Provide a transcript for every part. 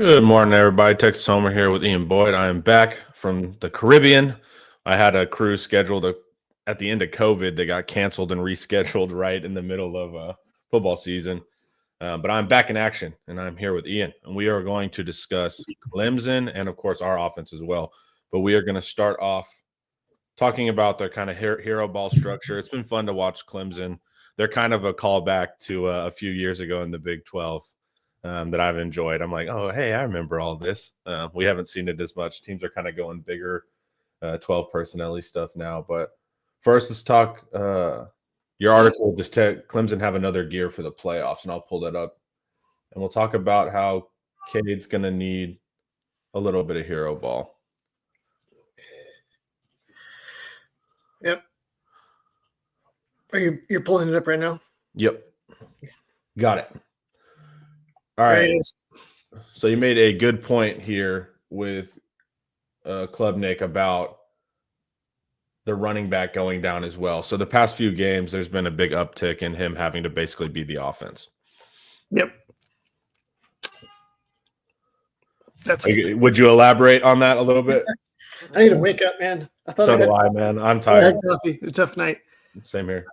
Good morning, everybody. Texas Homer here with Ian Boyd. I am back from the Caribbean. I had a cruise scheduled at the end of COVID. They got canceled and rescheduled right in the middle of football season. But I'm back in action, and I'm here with Ian. And we are going to discuss Clemson and, of course, our offense as well. But we are going to start off talking about their kind of hero ball structure. It's been fun to watch Clemson. They're kind of a callback to a few years ago in the Big 12. That I've enjoyed. I'm like, oh, hey, I remember all this. We haven't seen it as much. Teams are kind of going bigger, 12 personnel-y stuff now. But first, let's talk your article. Just Clemson have another gear for the playoffs, and I'll pull that up. And we'll talk about how Cade's going to need a little bit of hero ball. Yep. You're pulling it up right now? Yep. Got it. All right. So you made a good point here with Klubnik about the running back going down as well. So the past few games, there's been a big uptick in him having to basically be the offense. Yep. Would you elaborate on that a little bit? I need to wake up, man. So do I, man. I'm tired. I had coffee. It's a tough night. Same here.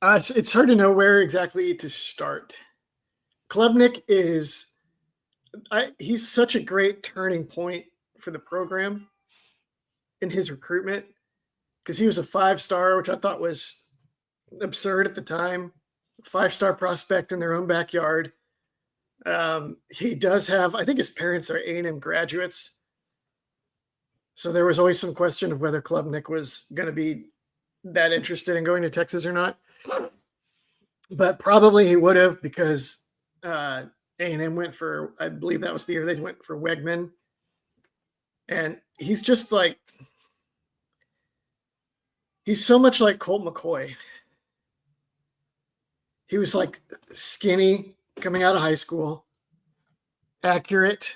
It's hard to know where exactly to start. Klubnik he's such a great turning point for the program in his recruitment because he was a 5-star, which I thought was absurd at the time. 5-star prospect in their own backyard. He does have, I think his parents are A&M graduates. So there was always some question of whether Klubnik was going to be that interested in going to Texas or not. But probably he would have because A&M went for, I believe that was the year they went for Wegman. And he's just like, he's so much like Colt McCoy. He was like skinny coming out of high school, accurate,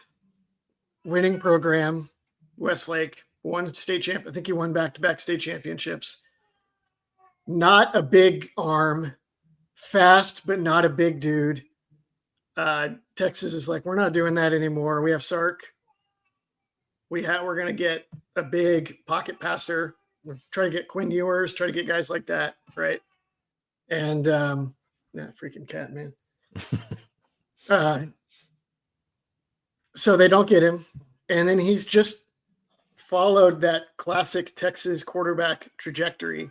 winning program, Westlake, won state champ. I think he won back-to-back state championships. Not a big arm, fast, but not a big dude. Texas is like, we're not doing that anymore. We have Sark. We're going to get a big pocket passer. We're trying to get Quinn Ewers, try to get guys like that, right? And freaking cat, man. So they don't get him. And then he's just followed that classic Texas quarterback trajectory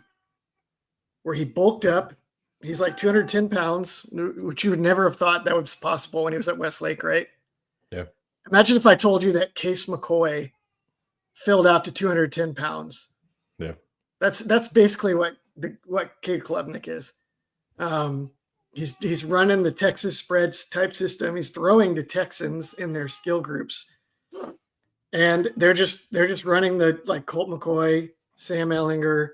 where he bulked up. He's like 210 pounds, which you would never have thought that was possible when he was at Westlake, right? Yeah. Imagine if I told you that Case McCoy filled out to 210 pounds. Yeah. That's basically what Cade Klubnik is. He's running the Texas spreads type system. He's throwing to Texans in their skill groups. And they're just running the like Colt McCoy, Sam Ehlinger,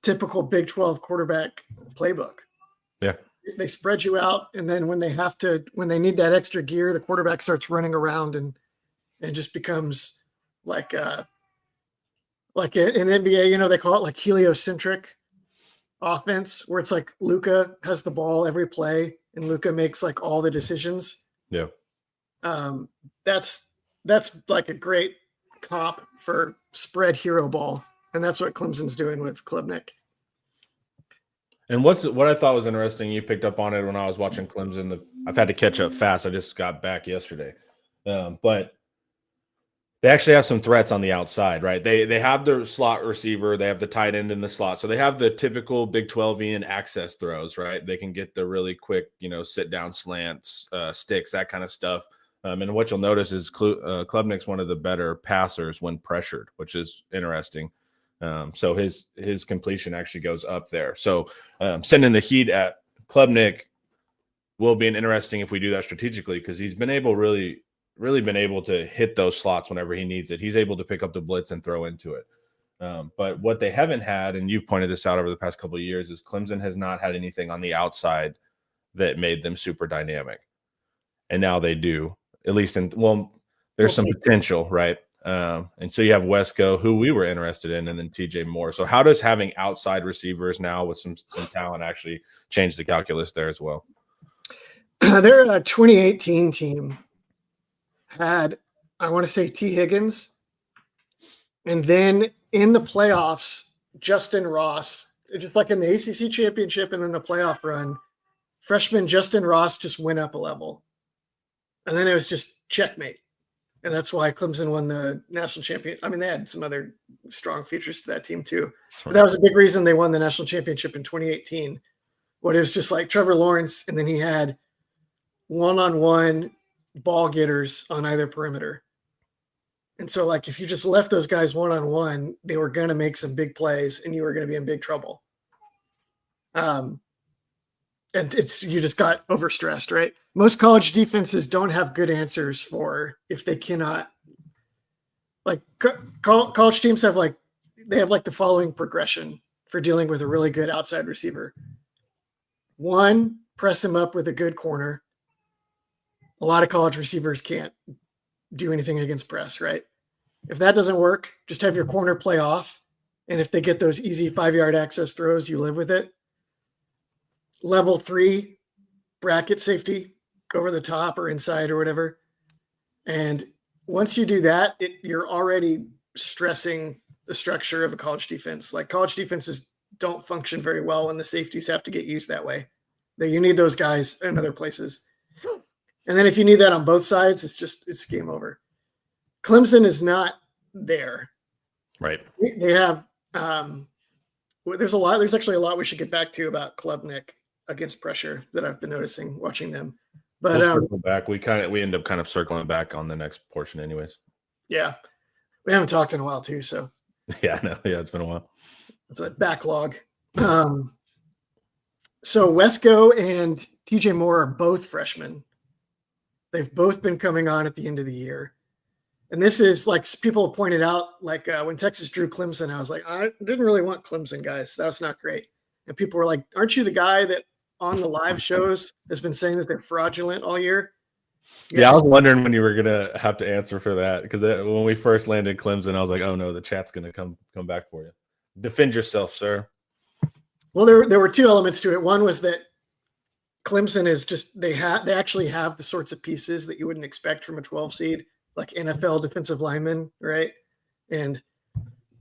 typical Big 12 quarterback playbook. Yeah. They spread you out, and then when they need that extra gear, the quarterback starts running around and just becomes like an NBA, they call it like heliocentric offense, where it's like Luka has the ball every play and Luka makes like all the decisions. Yeah. That's like a great comp for spread hero ball. And that's what Clemson's doing with Klubnik. And what I thought was interesting, you picked up on it when I was watching Clemson. I've had to catch up fast. I just got back yesterday. But they actually have some threats on the outside, right? They have the slot receiver. They have the tight end in the slot. So they have the typical Big 12-ian access throws, right? They can get the really quick, sit-down slants, sticks, that kind of stuff. And what you'll notice is Klubnik's one of the better passers when pressured, which is interesting. So his completion actually goes up there. So sending the heat at Klubnik will be interesting if we do that strategically, because he's been really been able to hit those slots whenever he needs it. He's able to pick up the blitz and throw into it. But what they haven't had, and you've pointed this out over the past couple of years, is Clemson has not had anything on the outside that made them super dynamic. And now they do, at least there's some potential, right? And so you have Wesco, who we were interested in, and then TJ Moore. So how does having outside receivers now with some talent actually change the calculus there as well? Their 2018 team had, I want to say, T. Higgins. And then in the playoffs, Justin Ross, just like in the ACC championship and in the playoff run, freshman Justin Ross just went up a level. And then it was just checkmate. And that's why Clemson won the national championship. I mean, they had some other strong features to that team too. But that was a big reason they won the national championship in 2018. What it was just like Trevor Lawrence, and then he had one-on-one ball getters on either perimeter. And so, like, if you just left those guys one-on-one, they were going to make some big plays, and you were going to be in big trouble. And you just got overstressed, right? Most college defenses don't have good answers for if they cannot. Like, college teams have the following progression for dealing with a really good outside receiver. One, press him up with a good corner. A lot of college receivers can't do anything against press, right? If that doesn't work, just have your corner play off. And if they get those easy 5-yard access throws, you live with it. Level 3, bracket safety over the top or inside or whatever. And once you do that, you're already stressing the structure of a college defense. Like, college defenses don't function very well when the safeties have to get used that way. You need those guys in other places. And then if you need that on both sides, it's game over. Clemson is not there. Right. They have there's actually a lot we should get back to about Klubnik against pressure that I've been noticing watching them. But we'll circle back. We end up kind of circling back on the next portion anyways. Yeah. We haven't talked in a while too, so yeah, no, yeah, it's been a while. It's a backlog. So Wesco and TJ Moore are both freshmen. They've both been coming on at the end of the year. And this is, like, people pointed out, like, when Texas drew Clemson, I was like, I didn't really want Clemson, guys. That's not great. And people were like, aren't you the guy that on the live shows has been saying that they're fraudulent all year? Yes. Yeah, I was wondering when you were going to have to answer for that, because when we first landed Clemson, I was like, oh, no, the chat's going to come back for you. Defend yourself, sir. Well, there were two elements to it. One was that Clemson is just they actually have the sorts of pieces that you wouldn't expect from a 12 seed, like NFL defensive linemen, right? And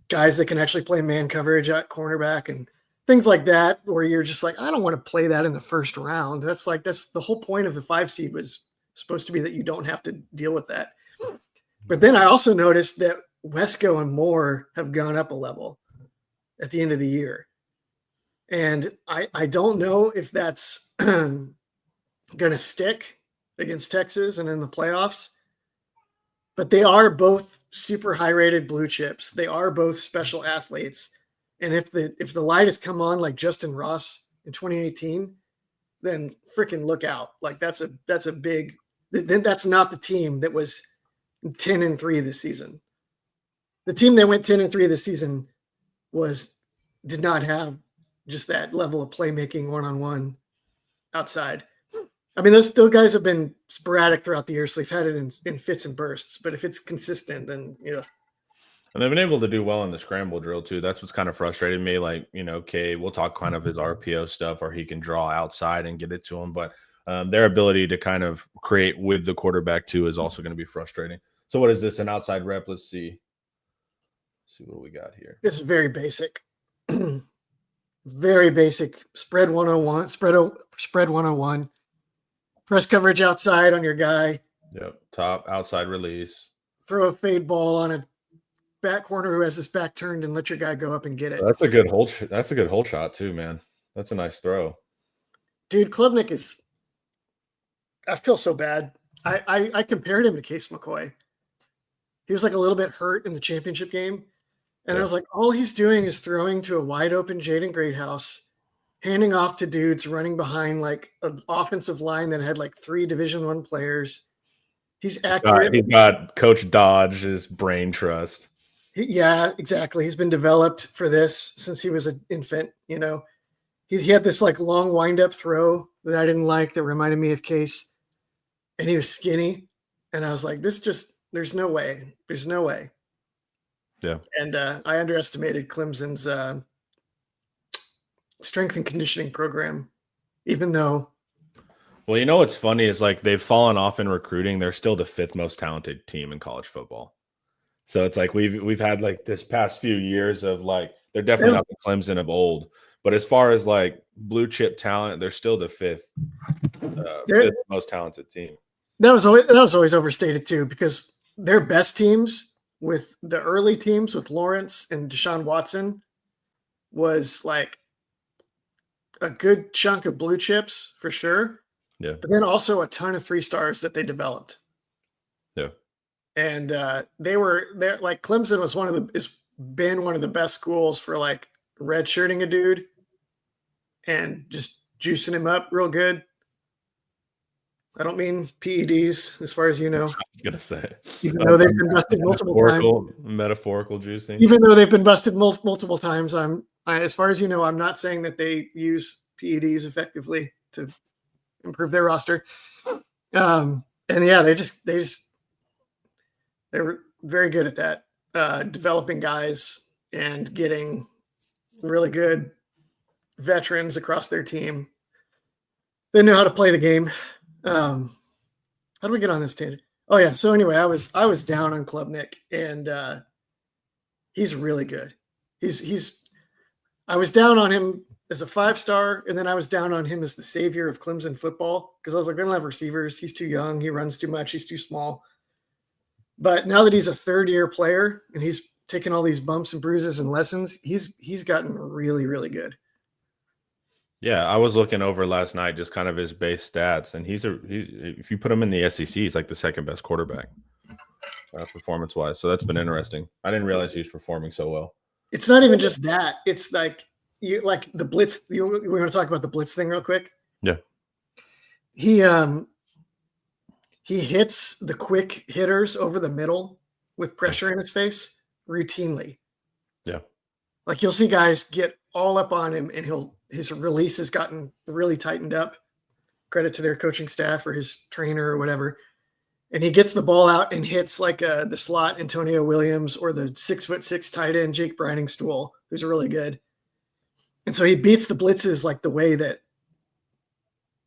guys that can actually play man coverage at cornerback and things like that, where you're just like, I don't want to play that in the first round. That's the whole point of the 5 seed was supposed to be that you don't have to deal with that. But then I also noticed that Wesco and Moore have gone up a level at the end of the year. And I don't know if that's going to stick against Texas and in the playoffs, but they are both super high rated blue chips. They are both special athletes. And if the light has come on like Justin Ross in 2018, then freaking look out. Like that's a big, that's not the team that was 10-3 this season. The team that went 10-3 this season did not have just that level of playmaking one-on-one outside. I mean, those guys have been sporadic throughout the year, so they've had it in fits and bursts. But if it's consistent, then yeah. And they've been able to do well in the scramble drill too. That's what's kind of frustrated me. Like, okay, we'll talk kind of his RPO stuff, or he can draw outside and get it to him. But their ability to kind of create with the quarterback too is also going to be frustrating. So what is this, an outside rep? Let's see what we got here. It's very basic. Very basic. Spread 101, spread 101. Press coverage outside on your guy. Yep. Top outside release. Throw a fade ball on a back corner who has his back turned and let your guy go up and get it. That's a good hold. That's a good hold shot too, man. That's a nice throw. Dude, Klubnik is. I feel so bad. I compared him to Case McCoy. He was like a little bit hurt in the championship game. And I was like, all he's doing is throwing to a wide open Jaden Greathouse, handing off to dudes running behind like an offensive line that had like 3 Division I players. He's accurate. He's got Coach Dodge's brain trust. Yeah, exactly. He's been developed for this since he was an infant. He had this like long wind up throw that I didn't like that reminded me of Case, and he was skinny. And I was like, there's no way. There's no way. Yeah. And I underestimated Clemson's strength and conditioning program, even though Well, you know what's funny is like they've fallen off in recruiting. They're still the 5th most talented team in college football. So it's like we've had like this past few years of like they're definitely Yeah. not the Clemson of old, but as far as like blue chip talent, they're still the 5th most talented team. That was always overstated too, because their best teams with the early teams with Lawrence and Deshaun Watson was like a good chunk of blue chips for sure. Yeah. But then also a ton of 3-stars that they developed. Yeah. And they're like Clemson was been one of the best schools for like redshirting a dude and just juicing him up real good. I don't mean PEDs, as far as you know. I was gonna say, even though they've been busted multiple times. Metaphorical juicing. Even though they've been busted multiple times, as far as you know, I'm not saying that they use PEDs effectively to improve their roster. And yeah, they were very good at that, developing guys and getting really good veterans across their team. They know how to play the game. How do we get on this tangent? Oh yeah. So anyway, I was down on Klubnik, and he's really good. I was down on him as a 5-star, and then I was down on him as the savior of Clemson football, because I was like, they don't have receivers. He's too young. He runs too much. He's too small. But now that he's a 3rd-year player and he's taken all these bumps and bruises and lessons, he's gotten really, really good. Yeah, I was looking over last night just kind of his base stats, and if you put him in the SEC, he's like the 2nd best quarterback performance-wise. So that's been interesting. I didn't realize he was performing so well. It's not even just that. It's like the blitz. We want to talk about the blitz thing real quick. Yeah. He hits the quick hitters over the middle with pressure in his face routinely. Yeah. Like you'll see guys get all up on him, and his release has gotten really tightened up. Credit to their coaching staff or his trainer or whatever. And he gets the ball out and hits like the slot Antonio Williams or the 6'6" tight end Jake Briningstool, who's really good. And so he beats the blitzes like the way that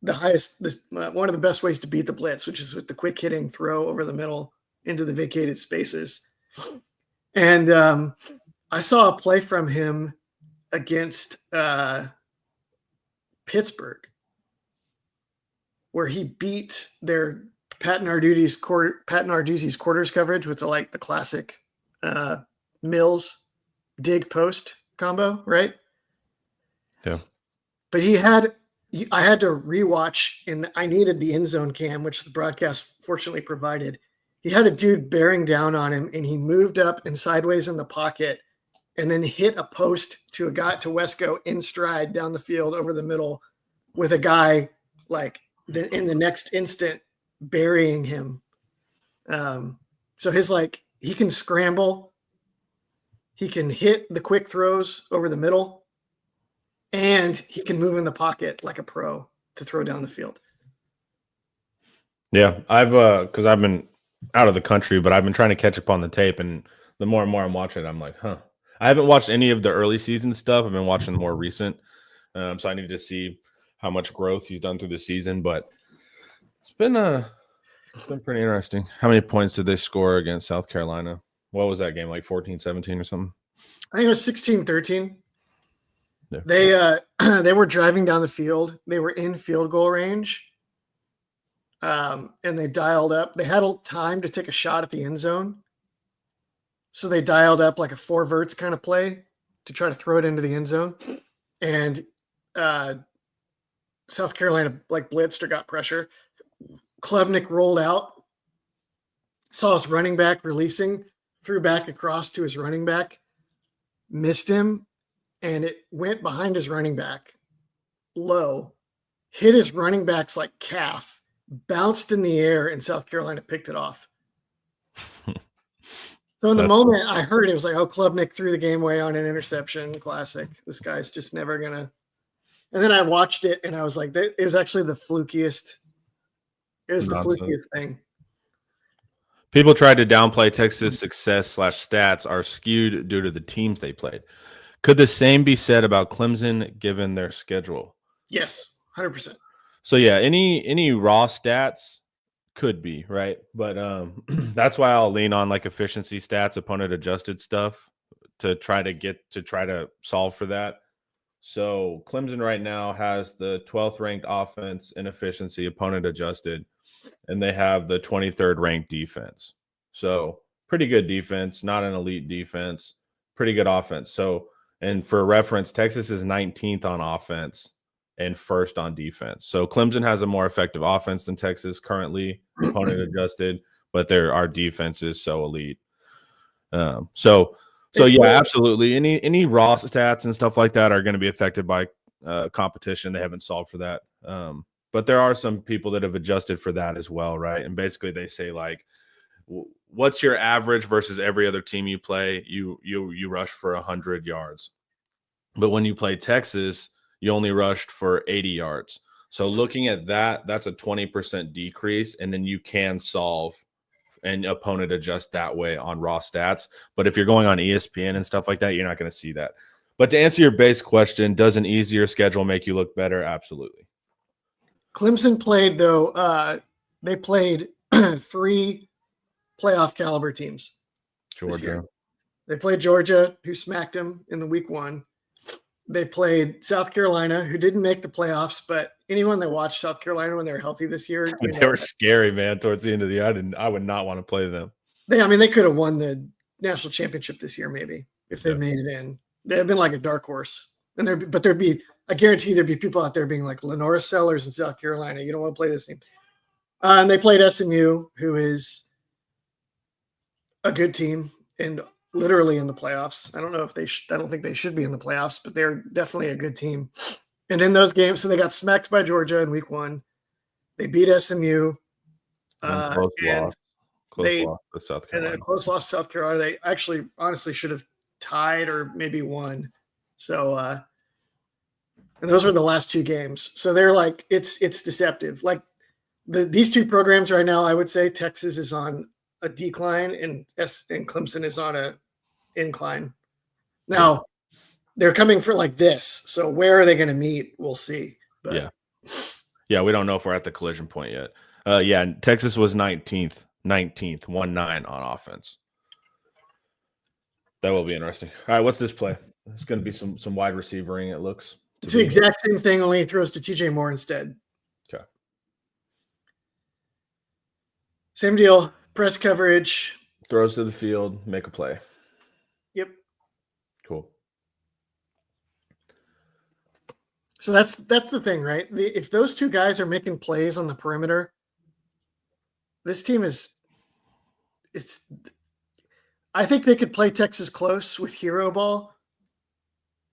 one of the best ways to beat the blitz, which is with the quick hitting throw over the middle into the vacated spaces. And I saw a play from him against Pittsburgh where he beat their Pat Narduzzi's quarters coverage with the classic Mills dig post combo, right? Yeah. But I had to rewatch, and I needed the end zone cam, which the broadcast fortunately provided. He had a dude bearing down on him, and he moved up and sideways in the pocket and then hit a post to Wesco in stride down the field over the middle with a guy in the next instant burying him. So he can scramble, he can hit the quick throws over the middle, and he can move in the pocket like a pro to throw down the field. Yeah, because I've been out of the country, but I've been trying to catch up on the tape, and the more and more I'm watching it, I'm like, huh. I haven't watched any of the early season stuff. I've been watching the more recent, so I need to see how much growth he's done through the season. But it's been pretty interesting. How many points did they score against South Carolina? What was that game, like 14-17 or something? I think it was 16-13. Yeah. They were driving down the field. They were in field goal range, and they dialed up. They had time to take a shot at the end zone, so they dialed up like a 4 verts kind of play to try to throw it into the end zone. And South Carolina blitzed or got pressure. Klubnik rolled out, saw his running back releasing, threw back across to his running back, missed him, and it went behind his running back low, hit his running back's calf, bounced in the air, and South Carolina picked it off. So in the moment I heard it was like, oh, Klubnik threw the game away on an interception. Classic. This guy's just never going to. And then I watched it and I was like, it was actually the flukiest. It was nonsense. The flukiest thing. People tried to downplay Texas' success / stats are skewed due to the teams they played. Could the same be said about Clemson given their schedule? Yes, 100%. So yeah, any raw stats could be right, but that's why I'll lean on like efficiency stats, opponent adjusted stuff to try to solve for that. So Clemson right now has the 12th ranked offense in efficiency, opponent adjusted, and they have the 23rd ranked defense. So pretty good defense, not an elite defense, pretty good offense. So, and for reference, Texas is 19th on offense and first on defense. So Clemson has a more effective offense than Texas currently, opponent adjusted, but our defense is so elite. So yeah, absolutely. Any raw stats and stuff like that are going to be affected by competition. They haven't solved for that. But there are some people that have adjusted for that as well, right? And basically they say like, what's your average versus every other team you play? You rush for 100 yards. But when you play Texas, you only rushed for 80 yards. So looking at that, that's a 20% decrease, and then you can solve and opponent adjust that way on raw stats. But if you're going on ESPN and stuff like that, you're not going to see that. But to answer your base question, does an easier schedule make you look better? Absolutely. Clemson played, though, they played 3 playoff caliber teams. Georgia. They played Georgia, who smacked them in the week 1. They played South Carolina, who didn't make the playoffs, but anyone that watched South Carolina when they were healthy this year, they were scary, man. Towards the end of the year, I would not want to play them. They could have won the national championship this year, maybe if they made it in. They have been like a dark horse, I guarantee there'd be people out there being like Lenora Sellers in South Carolina. You don't want to play this team. And they played SMU, who is a good team and literally in the playoffs. I don't know if I don't think they should be in the playoffs, but they're definitely a good team. And in those games, so they got smacked by Georgia in week 1. They beat SMU. Close loss to South Carolina. And a close loss to South Carolina. They actually, honestly, should have tied or maybe won. So, and those were the last 2 games. So they're like, it's deceptive. Like these 2 programs right now, I would say Texas is on a decline and Clemson is on a incline. Now they're coming for like this. So where are they going to meet? We'll see. But yeah. We don't know if we're at the collision point yet. Texas was 19th, 1-9 on offense. That will be interesting. All right. What's this play? It's going to be some wide receivering. It looks. It's the exact same thing. Only he throws to TJ Moore instead. Okay. Same deal. Press coverage. Throws to the field, make a play. Yep. Cool. So that's the thing, right? If those 2 guys are making plays on the perimeter, this team I think they could play Texas close with hero ball,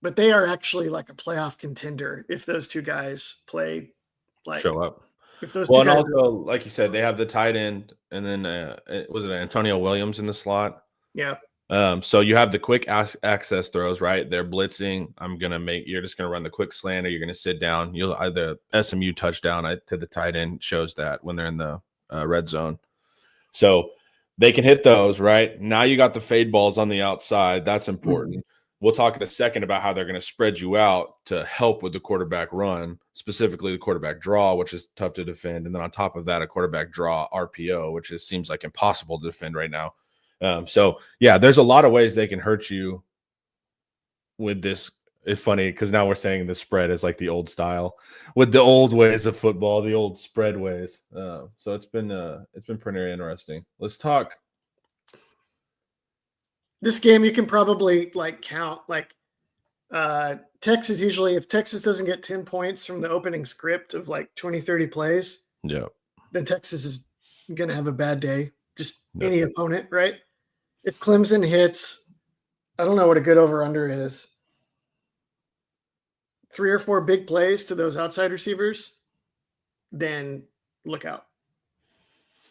but they are actually like a playoff contender if those 2 guys play like show up. If those and also, like you said, they have the tight end, and then was it Antonio Williams in the slot? Yeah. So you have the quick access throws, right? They're blitzing. You're just going to run the quick slant, or you're going to sit down. You'll either SMU touchdown to the tight end shows that when they're in the red zone. So they can hit those, right? Now you got the fade balls on the outside. That's important. We'll talk in a second about how they're going to spread you out to help with the quarterback run, specifically the quarterback draw, which is tough to defend. And then on top of that, a quarterback draw RPO, which seems like impossible to defend right now. There's a lot of ways they can hurt you with this. It's funny because now we're saying the spread is like the old style with the old ways of football, the old spread ways. So it's been pretty interesting. Let's talk. This game you can probably like count like Texas usually, if Texas doesn't get 10 points from the opening script of like 20, 30 plays, then Texas is going to have a bad day. Just any opponent, right? If Clemson hits, I don't know what a good over-under is, 3 or 4 big plays to those outside receivers, then look out.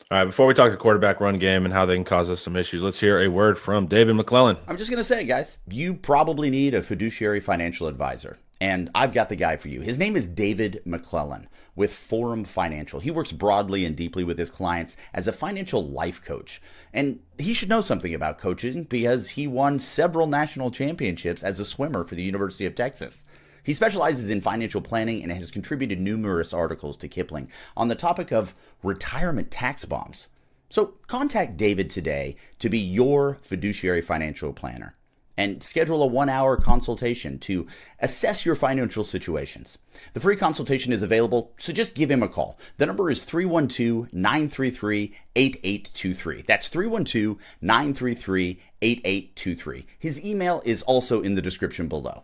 All right, before we talk the quarterback run game and how they can cause us some issues, let's hear a word from David McClellan. I'm just going to say, guys, you probably need a fiduciary financial advisor, and I've got the guy for you. His name is David McClellan with Forum Financial. He works broadly and deeply with his clients as a financial life coach, and he should know something about coaching because he won several national championships as a swimmer for the University of Texas. He specializes in financial planning and has contributed numerous articles to Kipling on the topic of retirement tax bombs. So contact David today to be your fiduciary financial planner and schedule a 1-hour consultation to assess your financial situations. The free consultation is available, so just give him a call. The number is 312-933-8823. That's 312-933-8823. His email is also in the description below.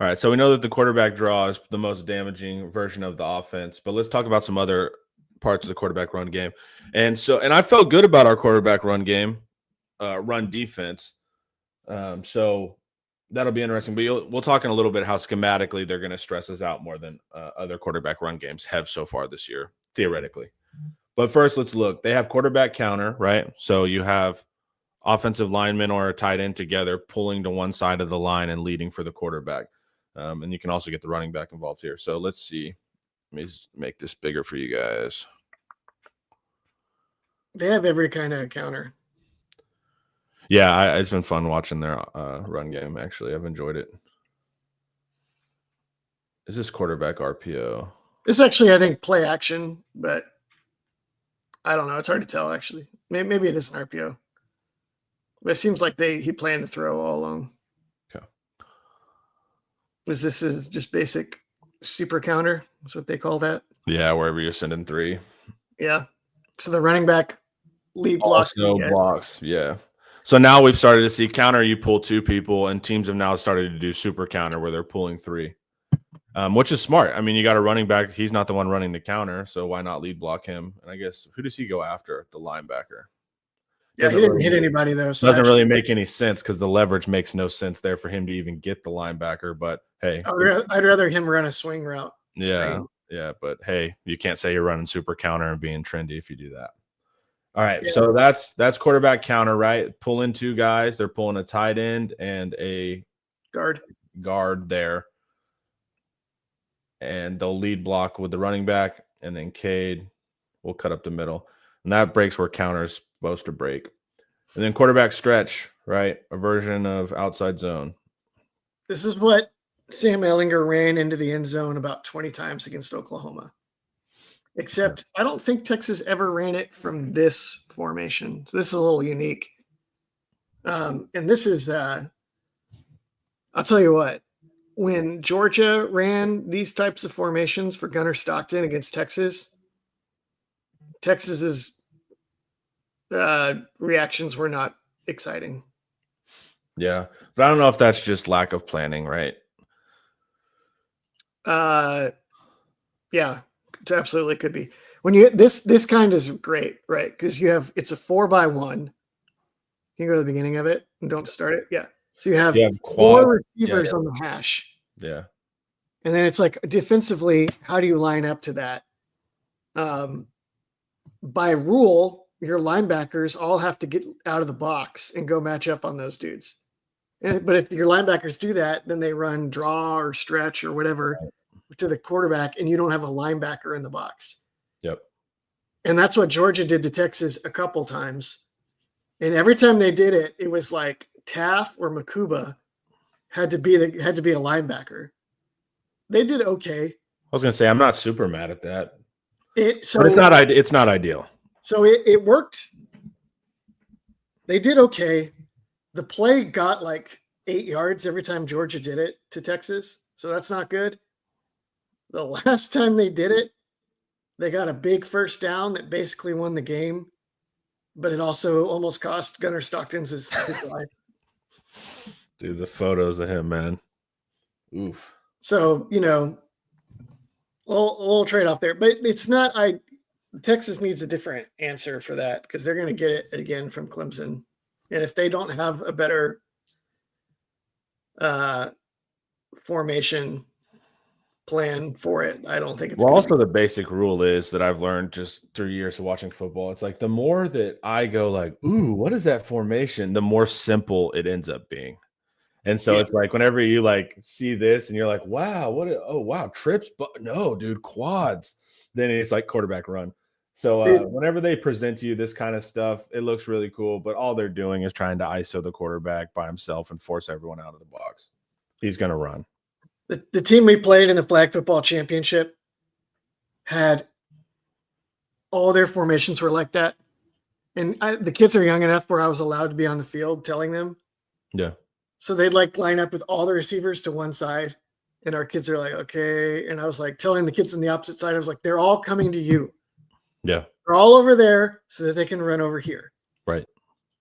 All right, so we know that the quarterback draw is the most damaging version of the offense, but let's talk about some other parts of the quarterback run game. And I felt good about our quarterback run game. Run defense. So that'll be interesting. But we'll talk in a little bit how schematically they're going to stress us out more than other quarterback run games have so far this year, theoretically. But first, let's look. They have quarterback counter, right? So you have offensive linemen or a tight end together pulling to one side of the line and leading for the quarterback. And you can also get the running back involved here. So let's see. Let me make this bigger for you guys. They have every kind of counter. Yeah, it's been fun watching their run game, actually. I've enjoyed it. Is this quarterback RPO? This actually, I think, play action, but I don't know. It's hard to tell, actually. Maybe it is an RPO. But it seems like he planned to throw all along. Okay. This is just basic super counter. That's what they call that. Yeah, wherever you're sending 3. Yeah. So the running back lead blocks. Also blocks, yeah. So now we've started to see counter, you pull 2 people, and teams have now started to do super counter where they're pulling 3, which is smart. I mean, you got a running back. He's not the one running the counter, so why not lead block him? And I guess, who does he go after? The linebacker. Yeah, he didn't hit anybody, though. So doesn't really make any sense because the leverage makes no sense there for him to even get the linebacker. But, hey. I'd rather him run a swing route. Yeah, but, hey, you can't say you're running super counter and being trendy if you do that. All right, so that's quarterback counter, right? Pulling 2 guys. They're pulling a tight end and a guard there. And they'll lead block with the running back, and then Cade will cut up the middle. And that breaks where counter is supposed to break. And then quarterback stretch, right? A version of outside zone. This is what Sam Ehlinger ran into the end zone about 20 times against Oklahoma. Except I don't think Texas ever ran it from this formation. So this is a little unique. And this is, I'll tell you what, when Georgia ran these types of formations for Gunnar Stockton against Texas's reactions were not exciting. Yeah, but I don't know if that's just lack of planning, right? Yeah. It absolutely could be. When you this kind is great, right? Because it's a 4x1. Can you go to the beginning of it and don't start it? Yeah. So you have 4 receivers on the hash. Yeah. And then it's like defensively, how do you line up to that? By rule, your linebackers all have to get out of the box and go match up on those dudes. But if your linebackers do that, then they run draw or stretch or whatever to the quarterback, and you don't have a linebacker in the box. Yep. And that's what Georgia did to Texas a couple times. And every time they did it, it was like Taff or Makuba had to be a linebacker. They did okay. I was going to say, I'm not super mad at that. But it's not ideal. So it worked. They did okay. The play got like 8 yards every time Georgia did it to Texas. So that's not good. The last time they did it, they got a big first down that basically won the game, but it also almost cost Gunnar Stockton's his life. Dude, the photos of him, man. Oof. So, a little trade-off there. But it's not – Texas needs a different answer for that because they're going to get it again from Clemson. And if they don't have a better formation – plan for it, I don't think it's also the basic rule is that I've learned just through years of watching football. It's like the more that I go like, ooh, what is that formation? The more simple it ends up being. And so it's like whenever you like see this and you're like, wow, wow, trips, but no, dude, quads. Then it's like quarterback run. So whenever they present to you this kind of stuff, it looks really cool. But all they're doing is trying to ISO the quarterback by himself and force everyone out of the box. he's going to run. The team we played in the flag football championship had all their formations were like that. And the kids are young enough where I was allowed to be on the field telling them. Yeah. So they'd like line up with all the receivers to one side. And our kids are like, okay. And I was like telling the kids on the opposite side, I was like, they're all coming to you. Yeah. They're all over there so that they can run over here. Right.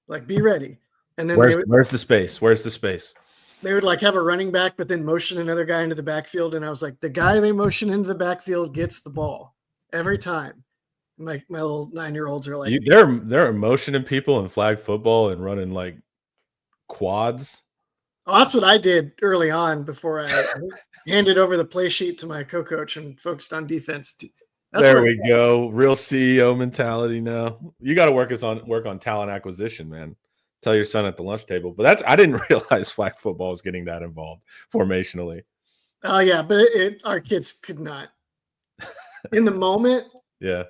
Like, be ready. And then where's the space? Where's the space? They would like have a running back, but then motion another guy into the backfield. And I was like, the guy they motion into the backfield gets the ball every time. My little 9-year-olds are like, they're motioning people in flag football and running like quads. oh, that's what I did early on before I handed over the play sheet to my co-coach and focused on defense. There we go. Real CEO mentality now. You got to work on talent acquisition, man. Tell your son at the lunch table. But I didn't realize flag football was getting that involved formationally. Oh yeah, but our kids could not. In the moment, yeah.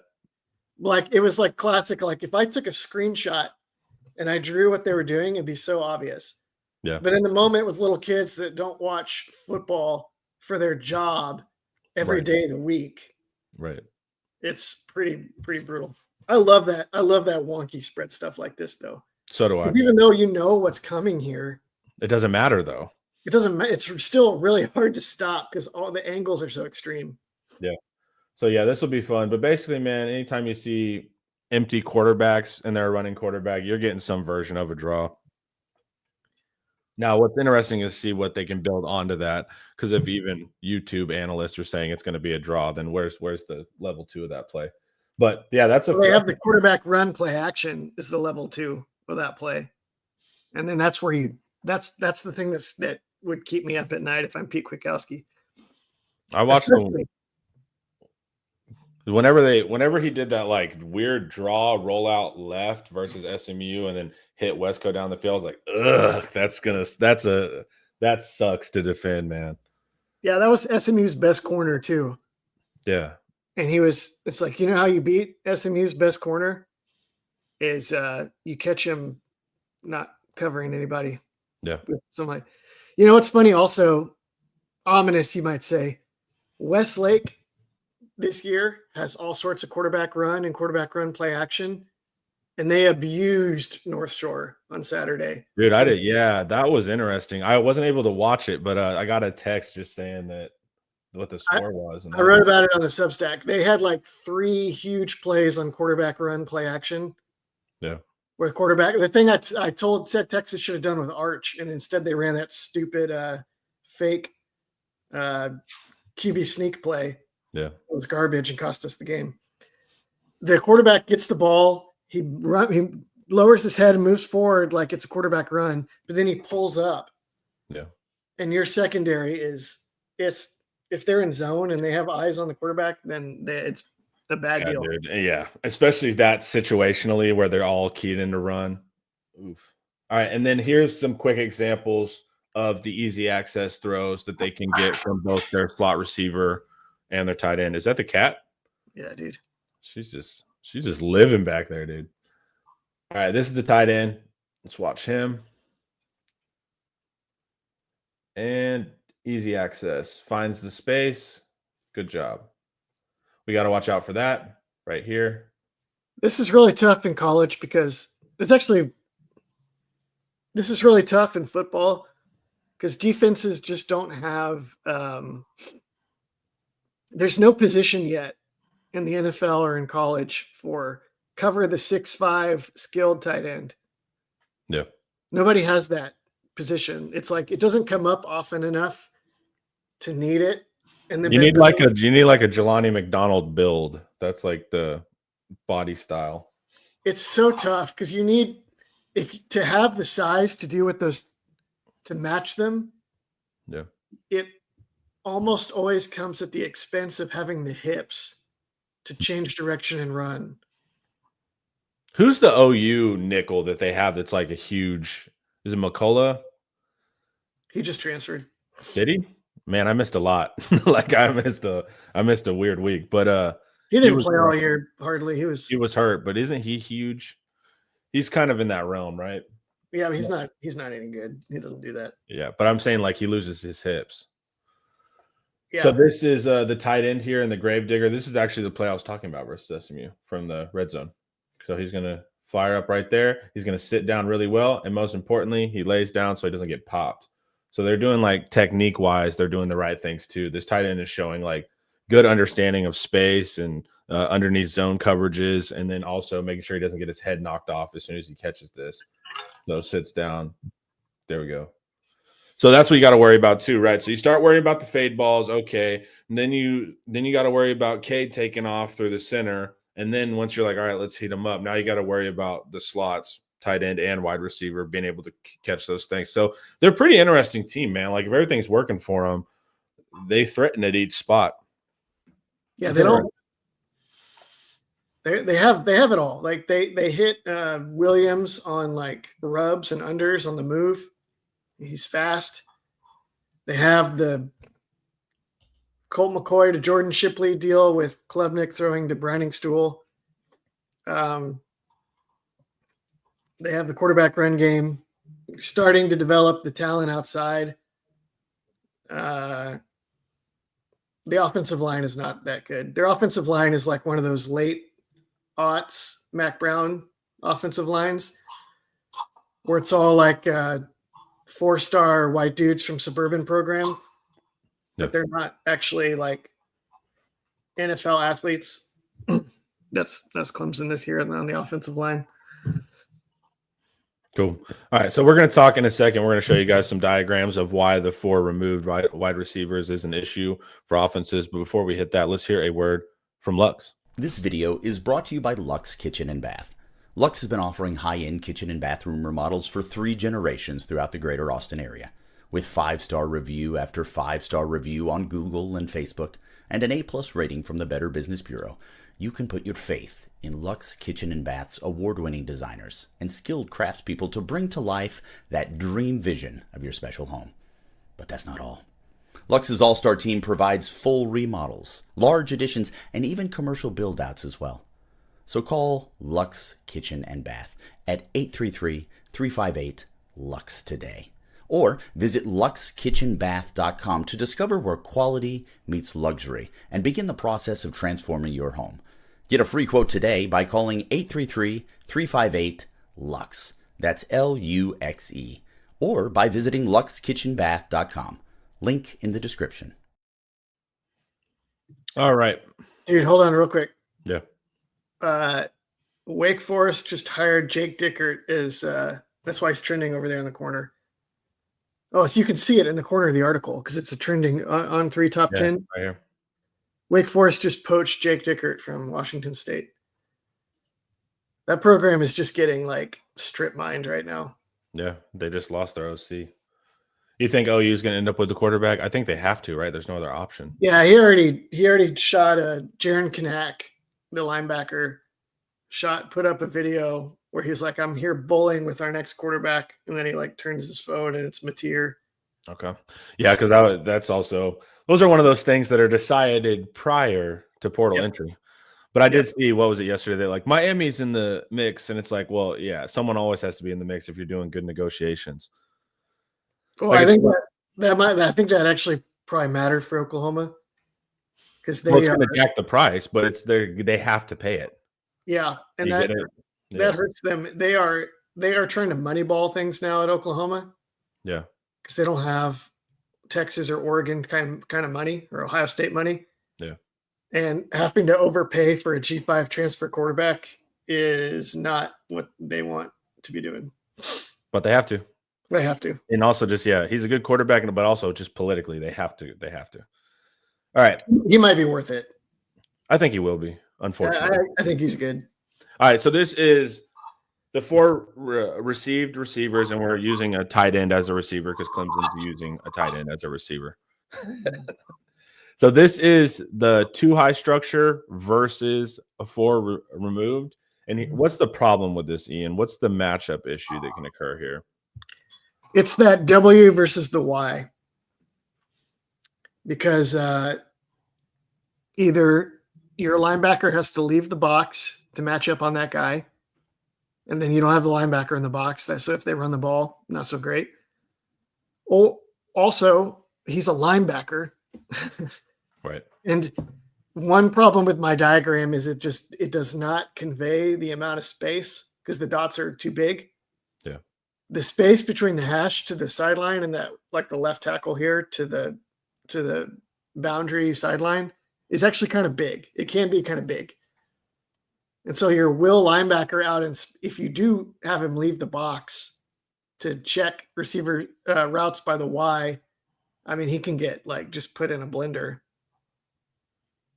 Like it was like classic. Like if I took a screenshot and I drew what they were doing, it'd be so obvious. Yeah. But in the moment with little kids that don't watch football for their job every day of the week, right? It's pretty brutal. I love that. I love that wonky spread stuff like this, though. So do I. Even though you know what's coming here, it doesn't matter though. It doesn't matter. It's still really hard to stop because all the angles are so extreme. Yeah. So yeah, this will be fun. But basically, man, anytime you see empty quarterbacks and they're a running quarterback, you're getting some version of a draw. Now, what's interesting is see what they can build onto that. Because if even YouTube analysts are saying it's going to be a draw, then where's the level 2 of that play? But yeah, they have the quarterback run play action is the level 2 of that play, and then that's where that's the thing that would keep me up at night if I'm Pete Kwiatkowski. I watched them whenever he did that like weird draw rollout left versus SMU and then hit Wesco down the field. I was like, ugh, that sucks to defend, man. Yeah, that was SMU's best corner too. Yeah. And it's like, you know how you beat SMU's best corner is you catch him not covering anybody. Yeah. Somebody. You know what's funny also, ominous you might say, Westlake this year has all sorts of quarterback run and quarterback run play action, and they abused North Shore on Saturday. Dude, I did. Yeah, that was interesting. I wasn't able to watch it, but I got a text just saying that what the score was. And I wrote about it on the Substack. They had like 3 huge plays on quarterback run play action. Yeah. With quarterback, the thing said Texas should have done with Arch, and instead they ran that stupid fake QB sneak play. Yeah. It was garbage and cost us the game. The quarterback gets the ball. He lowers his head and moves forward like it's a quarterback run, but then he pulls up. Yeah. And your secondary if they're in zone and they have eyes on the quarterback, then it's a bad deal. Dude. Yeah. Especially that situationally where they're all keyed in to run. Oof. All right. And then here's some quick examples of the easy access throws that they can get from both their slot receiver and their tight end. Is that the cat? Yeah, dude. She's just living back there, dude. All right, this is the tight end. Let's watch him. And easy access. Finds the space. Good job. We got to watch out for that right here. This is really tough in college because this is really tough in football because defenses just don't have there's no position yet in the NFL or in college for cover the 6'5" skilled tight end. Yeah. Nobody has that position. It's like it doesn't come up often enough to need it. And then you need like a Jelani McDonald build. That's like the body style. It's so tough because you need to have the size to do with those to match them. Yeah. It almost always comes at the expense of having the hips to change direction and run. Who's the OU nickel that they have that's like a huge – is it McCullough? He just transferred. Did he? Man, I missed a lot. Like I missed a weird week. But he didn't play all year hardly. He was hurt, but isn't he huge? He's kind of in that realm, right? Yeah, but he's not any good. He doesn't do that. Yeah, but I'm saying like he loses his hips. Yeah. So this is the tight end here and the grave digger. This is actually the play I was talking about versus SMU from the red zone. So he's going to fire up right there. He's going to sit down really well. And most importantly, he lays down so he doesn't get popped. So they're doing like technique wise, they're doing the right things too. This tight end is showing like good understanding of space and underneath zone coverages. And then also making sure he doesn't get his head knocked off as soon as he catches this. So sits down. There we go. So that's what you got to worry about too, right? So you start worrying about the fade balls, okay, and then you got to worry about Cade taking off through the center, and then once you're like, all right, let's heat them up. Now you got to worry about the slots, tight end and wide receiver, being able to catch those things. So they're a pretty interesting team, man. Like if everything's working for them, they threaten at each spot. Yeah, they don't. They have it all. Like they hit Williams on like rubs and unders on the move. He's fast. They have the Colt McCoy to Jordan Shipley deal with Klubnik throwing to Browning-Stool. They have the quarterback run game, starting to develop the talent outside. The offensive line is not that good. Their offensive line is like one of those late aughts Mac Brown offensive lines where it's all like 4-star white dudes from suburban programs, but they're not actually like NFL athletes. That's Clemson this year on the offensive line. Cool. All right, so we're going to talk in a second. We're going to show you guys some diagrams of why the 4 removed wide receivers is an issue for offenses. But before we hit that, let's hear a word from Luxe. This video is brought to you by Luxe Kitchen and Bath. Luxe has been offering high-end kitchen and bathroom remodels for 3 generations throughout the greater Austin area. With 5-star review after 5-star review on Google and Facebook, and an A+ rating from the Better Business Bureau, you can put your faith in Luxe Kitchen and Bath's award-winning designers and skilled craftspeople to bring to life that dream vision of your special home. But that's not all. Luxe's all-star team provides full remodels, large additions, and even commercial build-outs as well. So call Luxe Kitchen and Bath at 833-358-LUXE today. Or visit luxekitchenbath.com to discover where quality meets luxury and begin the process of transforming your home. Get a free quote today by calling 833-358-LUXE. That's LUXE. Or by visiting luxekitchenbath.com. Link in the description. All right. Dude, hold on real quick. Yeah. Wake Forest just hired Jake Dickert as that's why he's trending over there in the corner. Oh, so you can see it in the corner of the article because it's a trending on 3 top 10. Right here. Wake Forest just poached Jake Dickert from Washington State. That program is just getting like strip mined right now. Yeah, they just lost their OC. You think OU is going to end up with the quarterback? I think they have to, right? There's no other option. Yeah, he already shot Jaron Kanak, the linebacker, put up a video where he's like, I'm here bowling with our next quarterback. And then he like turns his phone and it's Mateer. Okay. Yeah, because that's also, those are one of those things that are decided prior to portal entry. But I did see, what was it yesterday? They're like, Miami's in the mix. And it's like, well, yeah, someone always has to be in the mix if you're doing good negotiations. Well, like I think that actually probably mattered for Oklahoma. Because it's going to jack the price, but they have to pay it. Yeah. And that hurts them. They are trying to moneyball things now at Oklahoma. Yeah. Because they don't have Texas or Oregon kind of money or Ohio State money. Yeah. And having to overpay for a G5 transfer quarterback is not what they want to be doing. But they have to. They have to. And also just, he's a good quarterback, but also just politically, they have to. All right. He might be worth it. I think he will be, unfortunately. I think he's good. All right. So this is the 4 received receivers, and we're using a tight end as a receiver because Clemson's using a tight end as a receiver. So this is the 2 high structure versus a 4 removed. And what's the problem with this, Ian? What's the matchup issue that can occur here? It's that W versus the Y. Because either your linebacker has to leave the box to match up on that guy, And then you don't have the linebacker in the box. So if they run the ball, not so great. Oh, also, he's a linebacker. Right. And one problem with my diagram is it does not convey the amount of space because the dots are too big. Yeah. The space between the hash to the sideline and that, like the left tackle here to the boundary sideline, is actually kind of big. It can be kind of big. And so your will linebacker out, and if you do have him leave the box to check receiver routes by the Y, I mean, he can get like just put in a blender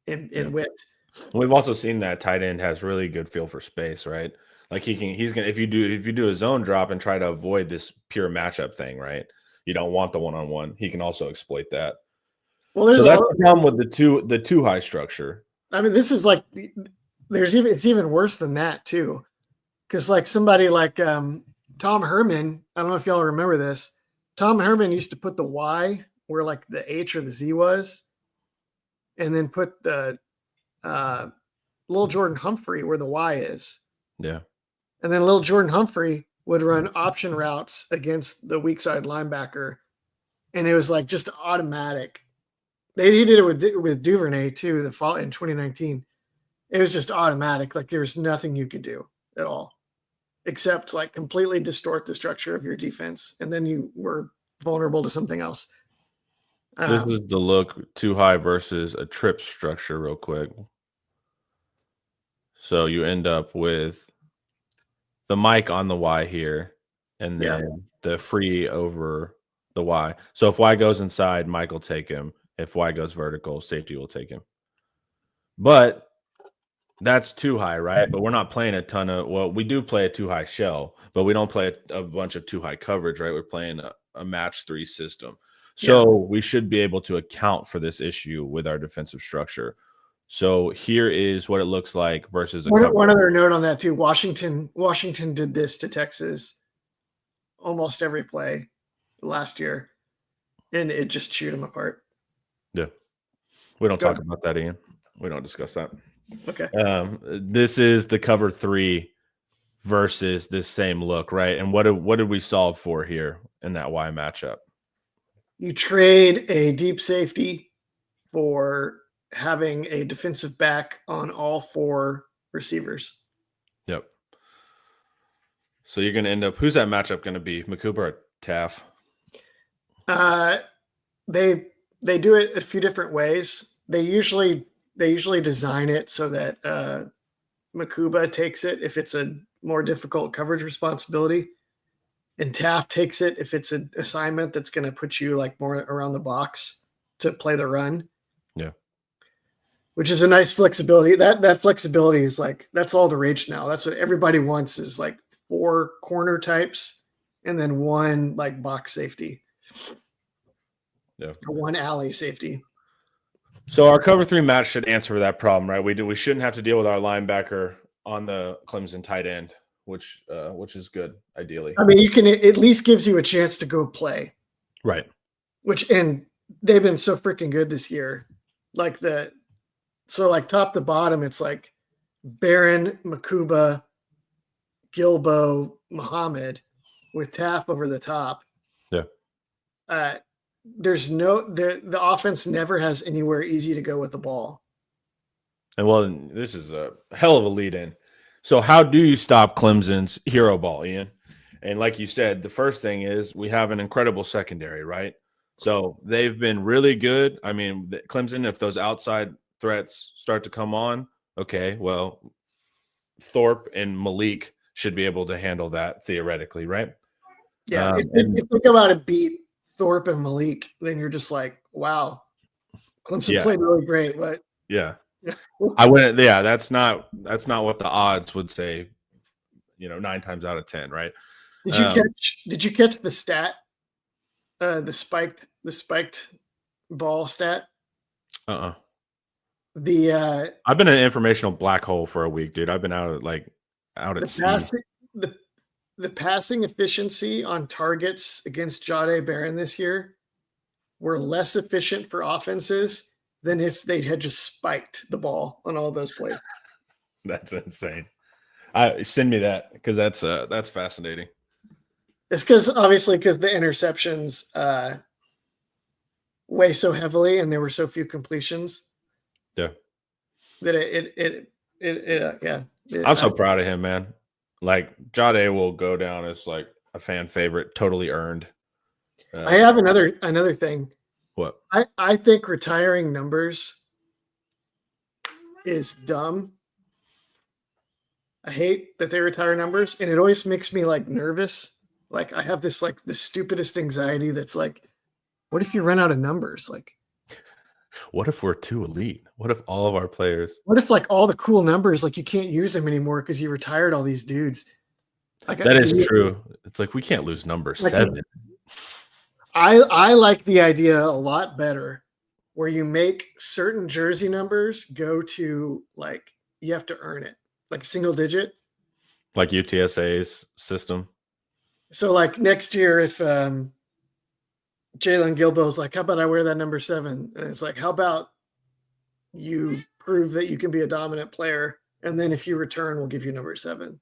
and whipped. We've also seen that tight end has really good feel for space, right? Like he's gonna if you do a zone drop and try to avoid this pure matchup thing, right? You don't want the one-on-one. He can also exploit that. Well, so that's the problem with the two high structure. I mean, this is like it's even worse than that too, because like somebody like Tom Herman, I don't know if y'all remember this. Tom Herman used to put the Y where like the H or the Z was, and then put the little Jordan Humphrey where the Y is. Yeah. And then little Jordan Humphrey would run option routes against the weak side linebacker, and it was like just automatic. He did it with Duvernay too. The fall in 2019, it was just automatic. Like there was nothing you could do at all, except like completely distort the structure of your defense, and then you were vulnerable to something else. This is the look too high versus a trip structure, real quick. So you end up with the mic on the Y here, and then the free over the Y. So if Y goes inside, Mike will take him. If Y goes vertical, safety will take him. But that's too high, right? But we're not playing a ton of, well, we do play a too high shell, but we don't play a bunch of too high coverage, right? We're playing a match 3 system. So we should be able to account for this issue with our defensive structure. So here is what it looks like versus one other note on that too. Washington did this to Texas almost every play last year, and it just chewed them apart. Yeah. We don't talk about that, Ian. We don't discuss that. Okay. This is the cover 3 versus this same look, right? And what did we solve for here in that Y matchup? You trade a deep safety for having a defensive back on all 4 receivers. Yep. So you're going to end up, who's that matchup going to be? Makuba or Taff? They do it a few different ways. They usually design it so that Makuba takes it if it's a more difficult coverage responsibility, and Taft takes it if it's an assignment that's going to put you like more around the box to play the run. Yeah. Which is a nice flexibility. That flexibility is like, that's all the rage now. That's what everybody wants, is like 4 corner types and then 1 like box safety. Yeah. Or 1 alley safety. So our cover 3 match should answer that problem, right? We shouldn't have to deal with our linebacker on the Clemson tight end, which is good, ideally. I mean, you can at least gives you a chance to go play. Right. And they've been so freaking good this year. Like top to bottom, it's like Barron, Makuba, Gilbo, Muhammad with Taff over the top. Yeah. There's the offense never has anywhere easy to go with the ball. And well, this is a hell of a lead in. So how do you stop Clemson's hero ball, Ian? And like you said, the first thing is we have an incredible secondary, right? So they've been really good. I mean, Clemson, if those outside threats start to come on, okay, well, Thorpe and Malik should be able to handle that theoretically, right? Yeah, if they come out and beat Thorpe and Malik, then you're just like, wow, Clemson played really great. But yeah, I wouldn't. Yeah, that's not what the odds would say. 9 times out of 10, right? Did you catch the stat? The spiked ball stat. I've The been an informational black hole for a week, dude. I've been out at sea. The passing efficiency on targets against Jahdae Barron this year were less efficient for offenses than if they had just spiked the ball on all those plays. That's insane. Send me that because that's fascinating. It's because the interceptions weigh so heavily and there were so few completions. Yeah. That I'm so proud of him, man. Like Jade will go down as like a fan favorite, totally earned. I have another thing. What? I think retiring numbers is dumb. I hate that they retire numbers, and it always makes me like nervous. Like I have this like the stupidest anxiety that's like, what if you run out of numbers? Like, what if we're too elite? What if all of our players? What if like all the cool numbers, like you can't use them anymore because you retired all these dudes? Like, that is true. It's like we can't lose number 7. I like the idea a lot better, where you make certain jersey numbers go to like you have to earn it, like single digit, like UTSA's system. So like next year, if Jalen Gilbo's like, how about I wear that number 7? And it's like, how about you prove that you can be a dominant player, and then if you return, we'll give you number 7.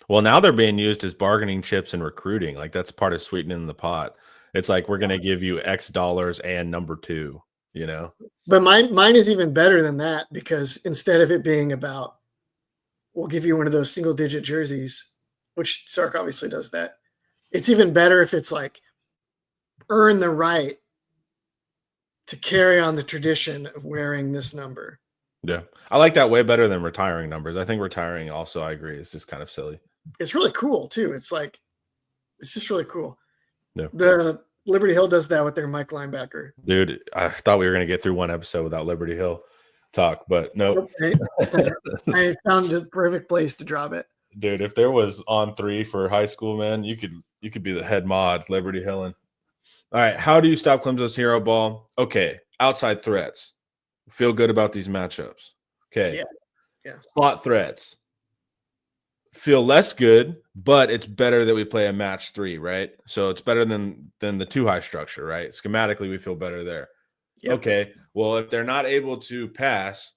Well, now they're being used as bargaining chips in recruiting. Like that's part of sweetening the pot. It's like we're going to give you X dollars and number 2, you know. But mine is even better than that, because instead of it being about, we'll give you one of those single digit jerseys, which Sark obviously does that. It's even better if it's like earn the right to carry on the tradition of wearing this number. Yeah. I like that way better than retiring numbers. I think retiring also, I agree, is just kind of silly. It's really cool too. It's like, it's just really cool. Yeah. The Liberty Hill does that with their Mike linebacker. Dude, I thought we were going to get through one episode without Liberty Hill talk, but no. I found the perfect place to drop it. Dude, if there was on 3 for high school, man, you could be the head mod, Liberty Hillin. All right, how do you stop Clemson's hero ball? Okay, outside threats. Feel good about these matchups. Okay. Yeah. Slot threats. Feel less good, but it's better that we play a match 3, right? So it's better than the 2 high structure, right? Schematically, we feel better there. Yep. Okay, well, if they're not able to pass,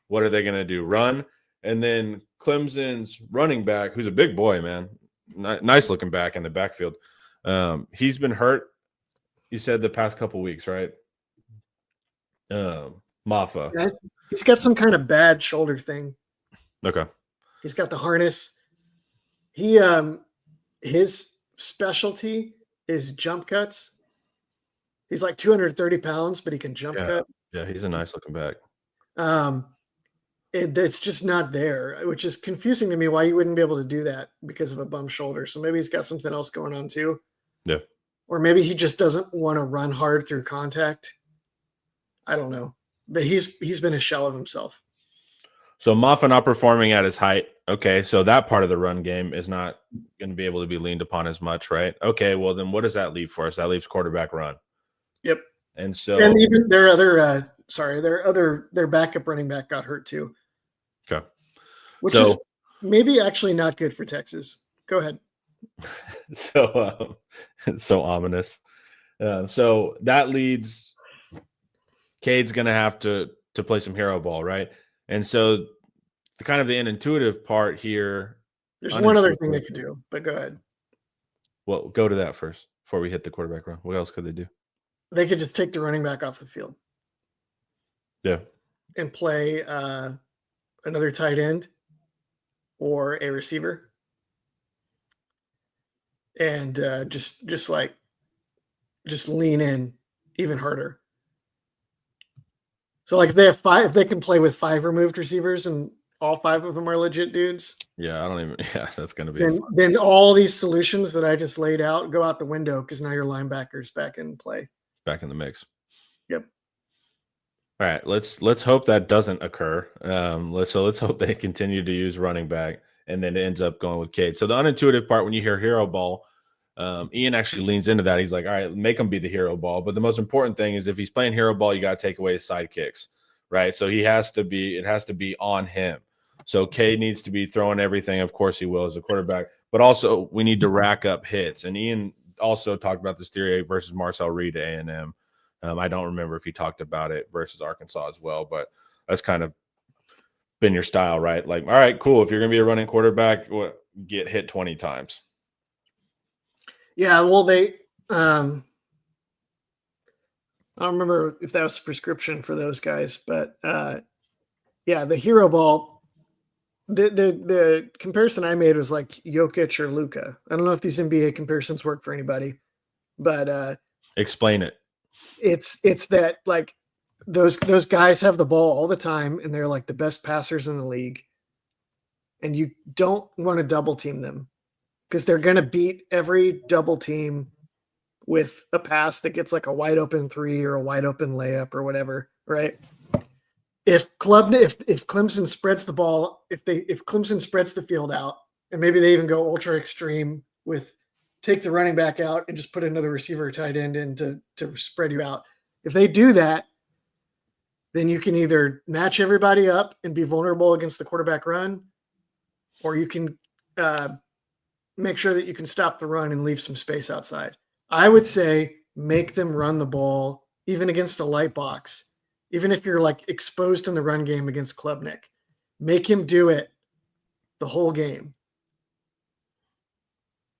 what are they going to do? Run? And then Clemson's running back, who's a big boy, man, nice looking back in the backfield. He's been hurt, you said, the past couple weeks, right? Maffa. Yeah, he's got some kind of bad shoulder thing. Okay. He's got the harness. He his specialty is jump cuts. He's like 230 pounds, but he can jump cut. Yeah, he's a nice looking back. It's just not there, which is confusing to me why you wouldn't be able to do that because of a bum shoulder. So maybe he's got something else going on too. Yeah. Or maybe he just doesn't want to run hard through contact. I don't know. But he's been a shell of himself. So Maffa not performing at his height. Okay, so that part of the run game is not going to be able to be leaned upon as much, right? Okay, well then what does that leave for us? That leaves quarterback run. Yep. And so even their backup running back got hurt too. Okay. Which is maybe actually not good for Texas. Go ahead. So ominous. So that leads Cade's going to have to play some hero ball, right? And so the intuitive part here. There's one other thing they could do, but go ahead. Well, go to that first before we hit the quarterback run. What else could they do? They could just take the running back off the field. Yeah. And play another tight end or a receiver. And just lean in even harder. So like if they have 5, if they can play with 5 removed receivers and all 5 of them are legit dudes. Yeah, that's going to be then all these solutions that I just laid out go out the window, because now your linebacker's back in play. Back in the mix. Yep. All right, let's hope that doesn't occur. Let's hope they continue to use running back, and then it ends up going with Cade. So the unintuitive part, when you hear hero ball, Ian actually leans into that. He's like, all right, make him be the hero ball. But the most important thing is if he's playing hero ball, you got to take away his sidekicks, right? So it has to be on him. So Cade needs to be throwing everything. Of course he will as a quarterback, but also we need to rack up hits. And Ian also talked about this theory versus Marcel Reed at A&M. I don't remember if he talked about it versus Arkansas as well, but that's kind of been your style, right? Like, all right, cool. If you're going to be a running quarterback, get hit 20 times. Yeah, well, they I don't remember if that was the prescription for those guys, but yeah, the hero ball. The comparison I made was like Jokic or Luka. I don't know if these NBA comparisons work for anybody, but Explain it. it's that like those guys have the ball all the time and they're like the best passers in the league, and you don't want to double team them because they're going to beat every double team with a pass that gets like a wide open 3 or a wide open layup or whatever, right? If Clemson spreads the ball, if Clemson spreads the field out, and maybe they even go ultra extreme with take the running back out and just put another receiver or tight end in to spread you out. If they do that, then you can either match everybody up and be vulnerable against the quarterback run, or you can make sure that you can stop the run and leave some space outside. I would say make them run the ball even against a light box. Even if you're like exposed in the run game against Klubnik, make him do it the whole game.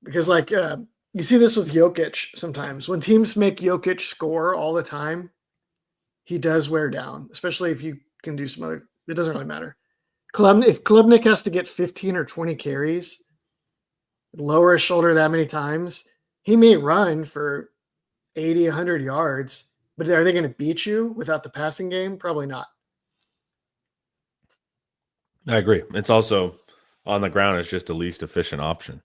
Because like you see this with Jokic sometimes. When teams make Jokic score all the time, he does wear down, especially if you can do some other, it doesn't really matter. If Klubnik has to get 15 or 20 carries, lower his shoulder that many times, he may run for 80, 100 yards, but are they going to beat you without the passing game? Probably not. I agree. It's also on the ground. It's just the least efficient option.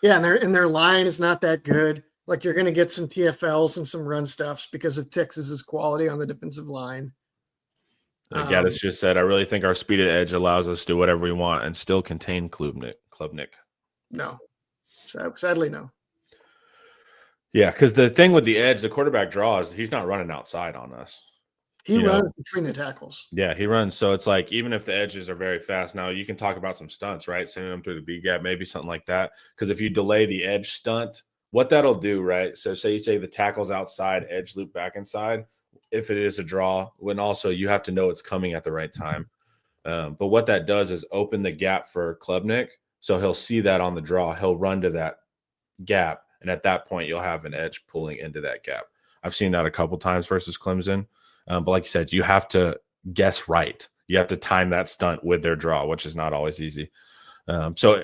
Yeah, and their line is not that good. Like you're going to get some TFLs and some run stuffs because of Texas's quality on the defensive line. Gaddis just said, I really think our speed at edge allows us to do whatever we want and still contain Klubnik. No. Sadly, no. Yeah, because the thing with the edge, the quarterback draws, he's not running outside on us. He runs between the tackles. Yeah, he runs. So it's like, even if the edges are very fast, now you can talk about some stunts, right? Sending them through the B gap, maybe something like that. Because if you delay the edge stunt, what that'll do, right? So say the tackle's outside, edge loop back inside. If it is a draw, when also you have to know it's coming at the right time. But what that does is open the gap for Klubnik. So he'll see that on the draw. He'll run to that gap. And at that point, you'll have an edge pulling into that gap. I've seen that a couple times versus Clemson. But like you said, you have to guess right. You have to time that stunt with their draw, which is not always easy. So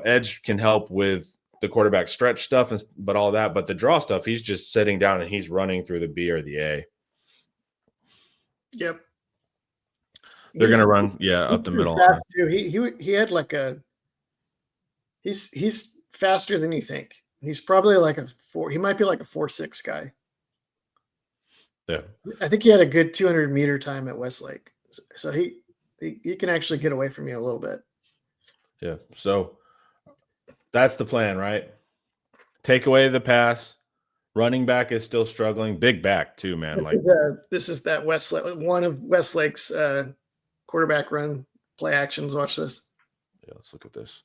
edge can help with the quarterback stretch stuff, but all that. But the draw stuff, he's just sitting down and he's running through the B or the A. Yep. They're going to run, up the middle. Fast too. He had like he's faster than you think. He's probably like he might be like a 4.6 guy. Yeah. I think he had a good 200 meter time at Westlake. So he can actually get away from you a little bit. Yeah. So that's the plan, right? Take away the pass. Running back is still struggling. Big back too, man. This is that Westlake, one of Westlake's quarterback run play actions. Watch this. Yeah, let's look at this.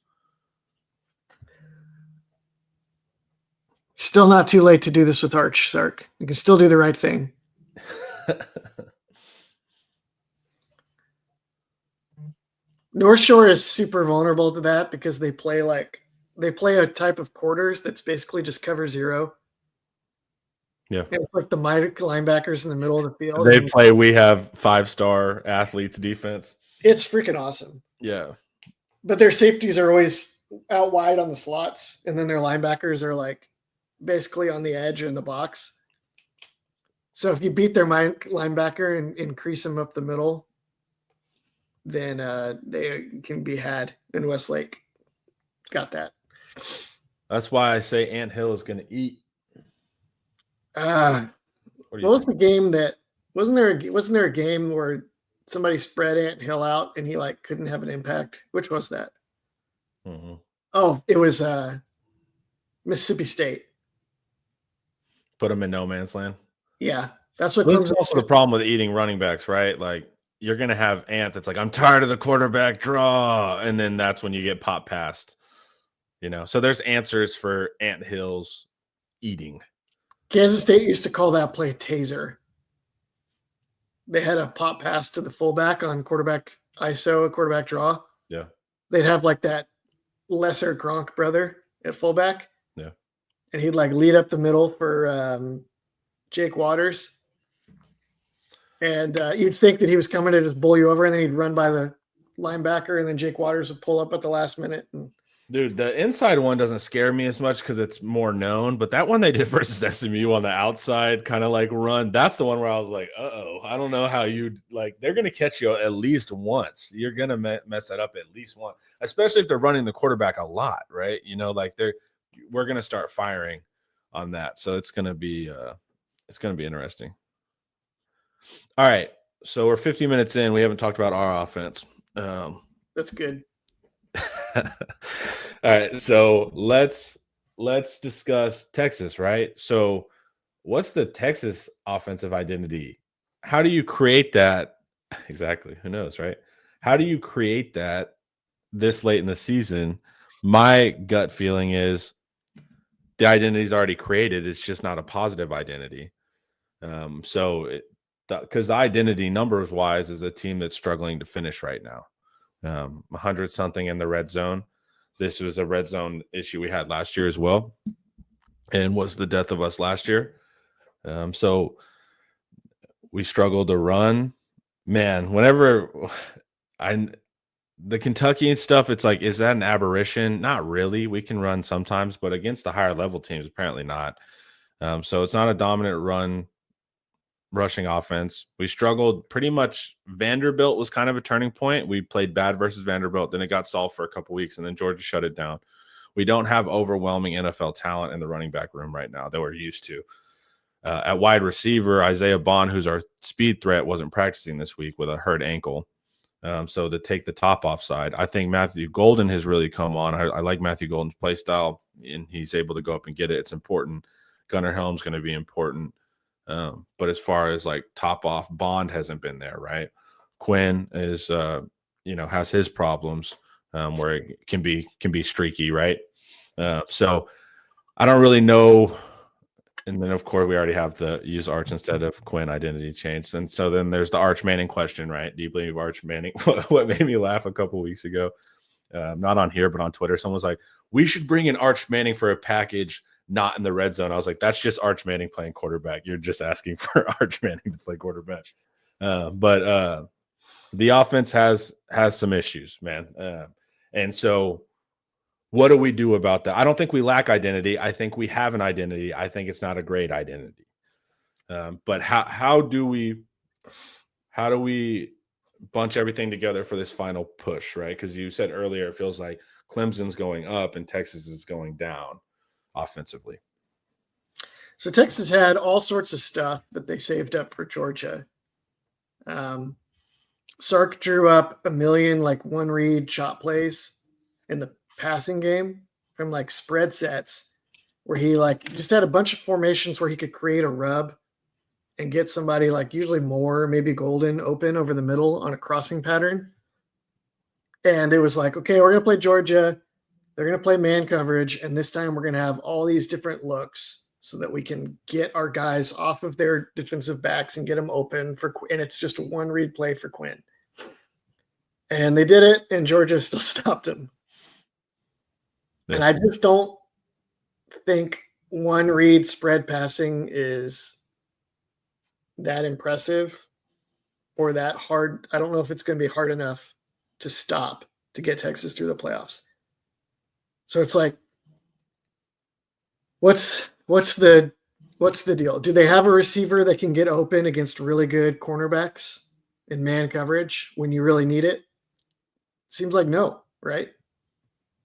Still not too late to do this with Arch, Sark. You can still do the right thing. North Shore is super vulnerable to that because they play a type of quarters that's basically just cover zero. Yeah. And it's like the linebackers in the middle of the field. We have 5-star athletes defense. It's freaking awesome. Yeah. But their safeties are always out wide on the slots, and then their linebackers are like basically on the edge in the box. So if you beat their linebacker and increase them up the middle, then they can be had. And Westlake got that. That's why I say Ant Hill is going to eat. What was the game that wasn't there a game where somebody spread Ant Hill out and he like couldn't have an impact? Which was that? Mm-hmm. Oh, it was Mississippi State. Put him in no man's land. Yeah, that's what. That's also the problem with eating running backs, right? Like you're gonna have Ant that's like, I'm tired of the quarterback draw, and then that's when you get pop passed. So there's answers for Ant Hill's eating. Kansas State used to call that play taser. They had a pop pass to the fullback on quarterback ISO, a quarterback draw. Yeah. They'd have like that lesser Gronk brother at fullback. Yeah. And he'd like lead up the middle for Jake Waters. And you'd think that he was coming to just bowl you over, and then he'd run by the linebacker, and then Jake Waters would pull up at the last minute. And dude, the inside one doesn't scare me as much because it's more known, but that one they did versus SMU on the outside kind of like run, that's the one where I was like, I don't know how you like, they're going to catch you at least once. You're going to mess that up at least once, especially if they're running the quarterback a lot, right? You know, like we're going to start firing on that. So it's going to be interesting. All right. So we're 50 minutes in. We haven't talked about our offense. that's good. All right, so let's discuss Texas, right? So what's the Texas offensive identity? How do you create that? Exactly. Who knows, right? How do you create that this late in the season? My gut feeling is the identity is already created. It's just not a positive identity. Because the identity numbers wise is a team that's struggling to finish right now. 100 something in the red zone. This was a red zone issue we had last year as well, and was the death of us last year. So we struggled to run. Man, whenever the Kentucky and stuff, it's like, is that an aberration? Not really. We can run sometimes, but against the higher level teams, apparently not. So it's not a dominant rushing offense. We struggled pretty much. Vanderbilt was kind of a turning point. We played bad versus Vanderbilt. Then it got solved for a couple weeks, and then Georgia shut it down. We don't have overwhelming NFL talent in the running back room right now that we're used to. At wide receiver, Isaiah Bond, who's our speed threat, wasn't practicing this week with a hurt ankle. So to take the top offside, I think Matthew Golden has really come on. I like Matthew Golden's play style, and he's able to go up and get it. It's important. Gunnar Helm's going to be important. But as far as like top off, Bond hasn't been there, right? Quinn is, has his problems where it can be streaky, right? So I don't really know. And then of course we already have the use Arch instead of Quinn identity change. And so then there's the Arch Manning question, right? Do you believe Arch Manning? What made me laugh a couple weeks ago, not on here, but on Twitter, someone was like, we should bring in Arch Manning for a package not in the red zone. I was like, that's just Arch Manning playing quarterback. You're just asking for Arch Manning to play quarterback. But the offense has some issues, man. And so what do we do about that? I don't think we lack identity. I think we have an identity. I think it's not a great identity. But how do we bunch everything together for this final push, right? Because you said earlier, it feels like Clemson's going up and Texas is going down offensively. So Texas had all sorts of stuff that they saved up for Georgia. Sark drew up a million like one read shot plays in the passing game from like spread sets where he like just had a bunch of formations where he could create a rub and get somebody like usually Moore, maybe Golden open over the middle on a crossing pattern. And it was like, okay, we're going to play Georgia. They're going to play man coverage. And this time we're going to have all these different looks so that we can get our guys off of their defensive backs and get them open for, and it's just a one read play for Quinn. And they did it, and Georgia still stopped him. Yeah. And I just don't think one read spread passing is that impressive or that hard. I don't know if it's going to be hard enough to stop to get Texas through the playoffs. So it's like, what's the deal? Do they have a receiver that can get open against really good cornerbacks in man coverage when you really need it? Seems like no, right?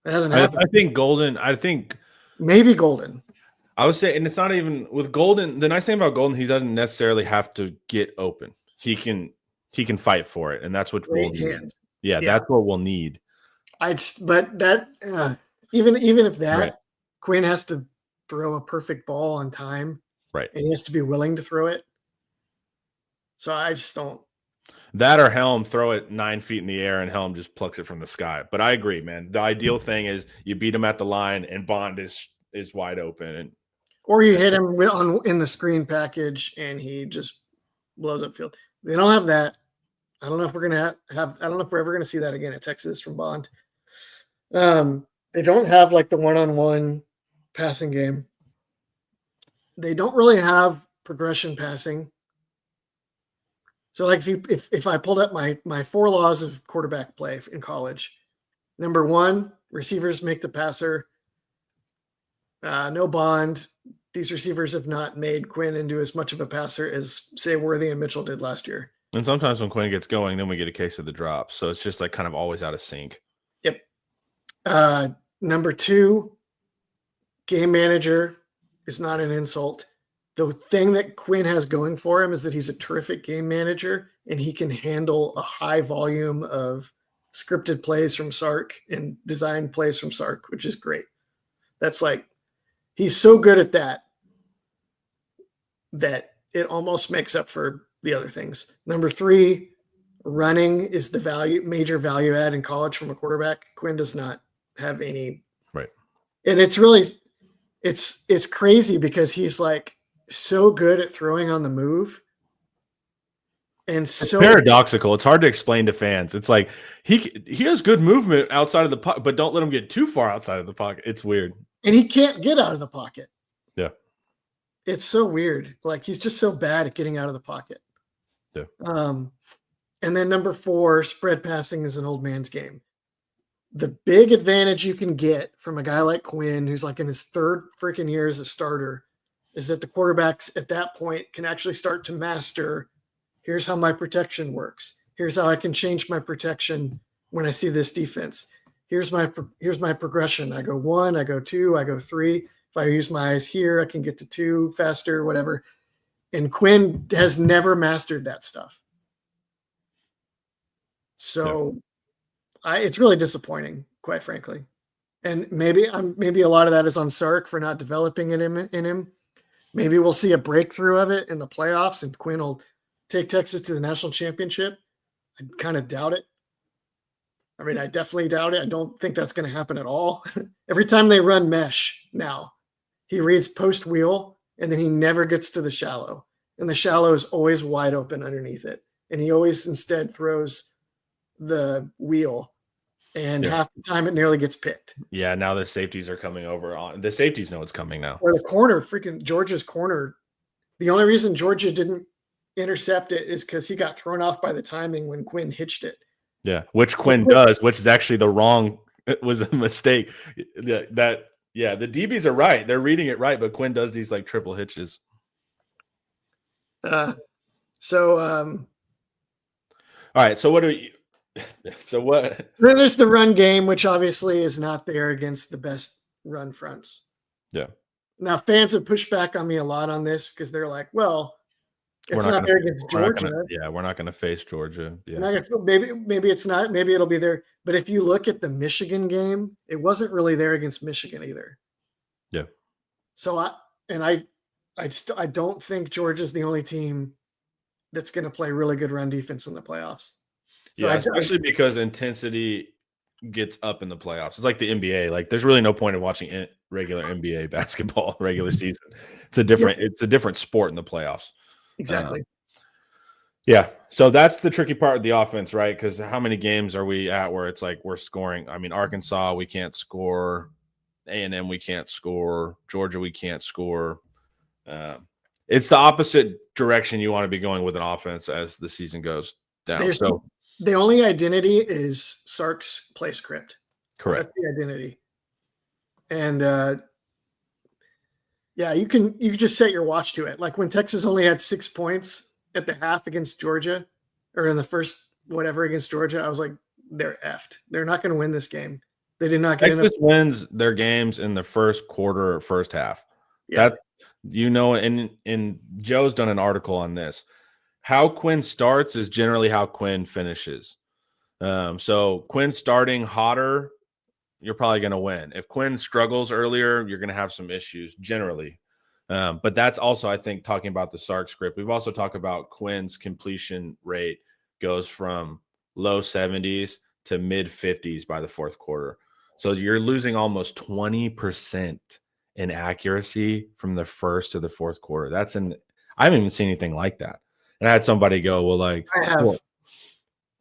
That hasn't happened. I think Golden. I think maybe Golden. I would say, and it's not even with Golden. The nice thing about Golden, he doesn't necessarily have to get open. He can fight for it, and that's what we'll need. Yeah, that's what we'll need. But that even if that right. Quinn has to throw a perfect ball on time, right? And he has to be willing to throw it. So I just don't. That or Helm throw it 9 feet in the air and Helm just plucks it from the sky. But I agree, man. The ideal thing is you beat him at the line and Bond is wide open, or you hit him in the screen package and he just blows up field. They don't have that. I don't know if we're gonna have. I don't know if we're ever gonna see that again at Texas from Bond. They don't have like the one-on-one passing game. They don't really have progression passing. So like if I pulled up my 4 laws of quarterback play in college, number 1, receivers make the passer. No Bond. These receivers have not made Quinn into as much of a passer as say Worthy and Mitchell did last year. And sometimes when Quinn gets going, then we get a case of the drops. So it's just like kind of always out of sync. Yep. Number 2, game manager is not an insult. The thing that Quinn has going for him is that he's a terrific game manager and he can handle a high volume of scripted plays from Sark and design plays from Sark, which is great. That's like, he's so good at that it almost makes up for the other things. Number 3, running is the major value add in college from a quarterback. Quinn does not have any. Right. And it's really, it's crazy because he's like so good at throwing on the move. And so paradoxical. It's hard to explain to fans. It's like he has good movement outside of the pocket, but don't let him get too far outside of the pocket. It's weird. And he can't get out of the pocket. Yeah. It's so weird. Like he's just so bad at getting out of the pocket. Yeah. And then number 4, spread passing is an old man's game. The big advantage you can get from a guy like Quinn, who's like in his 3rd freaking year as a starter, is that the quarterbacks at that point can actually start to master, here's how my protection works. Here's how I can change my protection when I see this defense. Here's my progression. I go 1, I go 2, I go 3. If I use my eyes here, I can get to 2 faster, whatever. And Quinn has never mastered that stuff. So it's really disappointing, quite frankly. And maybe a lot of that is on Sark for not developing it in him. Maybe we'll see a breakthrough of it in the playoffs and Quinn will take Texas to the national championship. I kind of doubt it. I mean, I definitely doubt it. I don't think that's going to happen at all. Every time they run mesh now, he reads post wheel and then he never gets to the shallow. And the shallow is always wide open underneath it. And he always instead throws the wheel. And half the time it nearly gets picked. Yeah, now the safeties are coming over on. The safeties know it's coming now. Or the corner, freaking Georgia's corner. The only reason Georgia didn't intercept it is because he got thrown off by the timing when Quinn hitched it. Yeah, which Quinn does, which is actually it was a mistake. The DBs are right. They're reading it right, but Quinn does these like triple hitches. All right, so what do you so what? Then there's the run game, which obviously is not there against the best run fronts. Yeah. Now fans have pushed back on me a lot on this because they're like, well, it's not there against Georgia. We're not going to face Georgia. Yeah. Maybe it's not. Maybe it'll be there. But if you look at the Michigan game, it wasn't really there against Michigan either. Yeah. So I don't think Georgia's the only team that's going to play really good run defense in the playoffs. So especially because intensity gets up in the playoffs. It's like the NBA. Like, there's really no point in watching regular NBA basketball regular season. It's a different sport in the playoffs. Exactly. Yeah. So that's the tricky part of the offense, right? Because how many games are we at where it's like we're scoring? I mean, Arkansas, we can't score. A&M, we can't score. Georgia, we can't score. It's the opposite direction you want to be going with an offense as the season goes down. The only identity is Sark's play script. Correct. That's the identity. And you can just set your watch to it. Like when Texas only had 6 points at the half against Georgia, or in the first whatever against Georgia, I was like, they're effed. They're not going to win this game. They did not get Texas wins their games in the first quarter or first half. Yeah. And Joe's done an article on this. How Quinn starts is generally how Quinn finishes. So Quinn starting hotter, you're probably going to win. If Quinn struggles earlier, you're going to have some issues generally. But that's also, I think, talking about the Sark script. We've also talked about Quinn's completion rate goes from low 70s to mid 50s by the fourth quarter. So you're losing almost 20% in accuracy from the first to the fourth quarter. I haven't even seen anything like that. And I had somebody go, well, like, I have.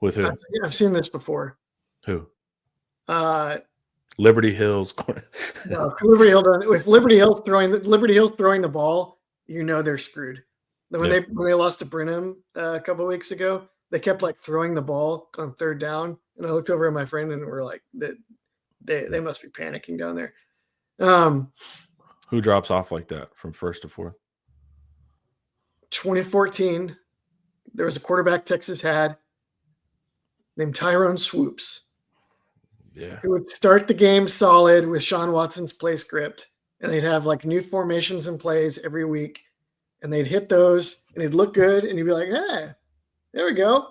With who? I've seen this before. Who? Uh, Liberty Hills. no, Liberty Hill. If Liberty Hill's throwing the ball, they're screwed. When Yeah. they lost to Brenham a couple of weeks ago, they kept like throwing the ball on third down, and I looked over at my friend and we're like, they must be panicking down there. Who drops off like that from first to fourth? 2014, there was a quarterback Texas had named Tyrone Swoops. Yeah. Who would start the game solid with Sean Watson's play script, and they'd have like new formations and plays every week, and they'd hit those, and it'd look good, and you'd be like, hey, there we go.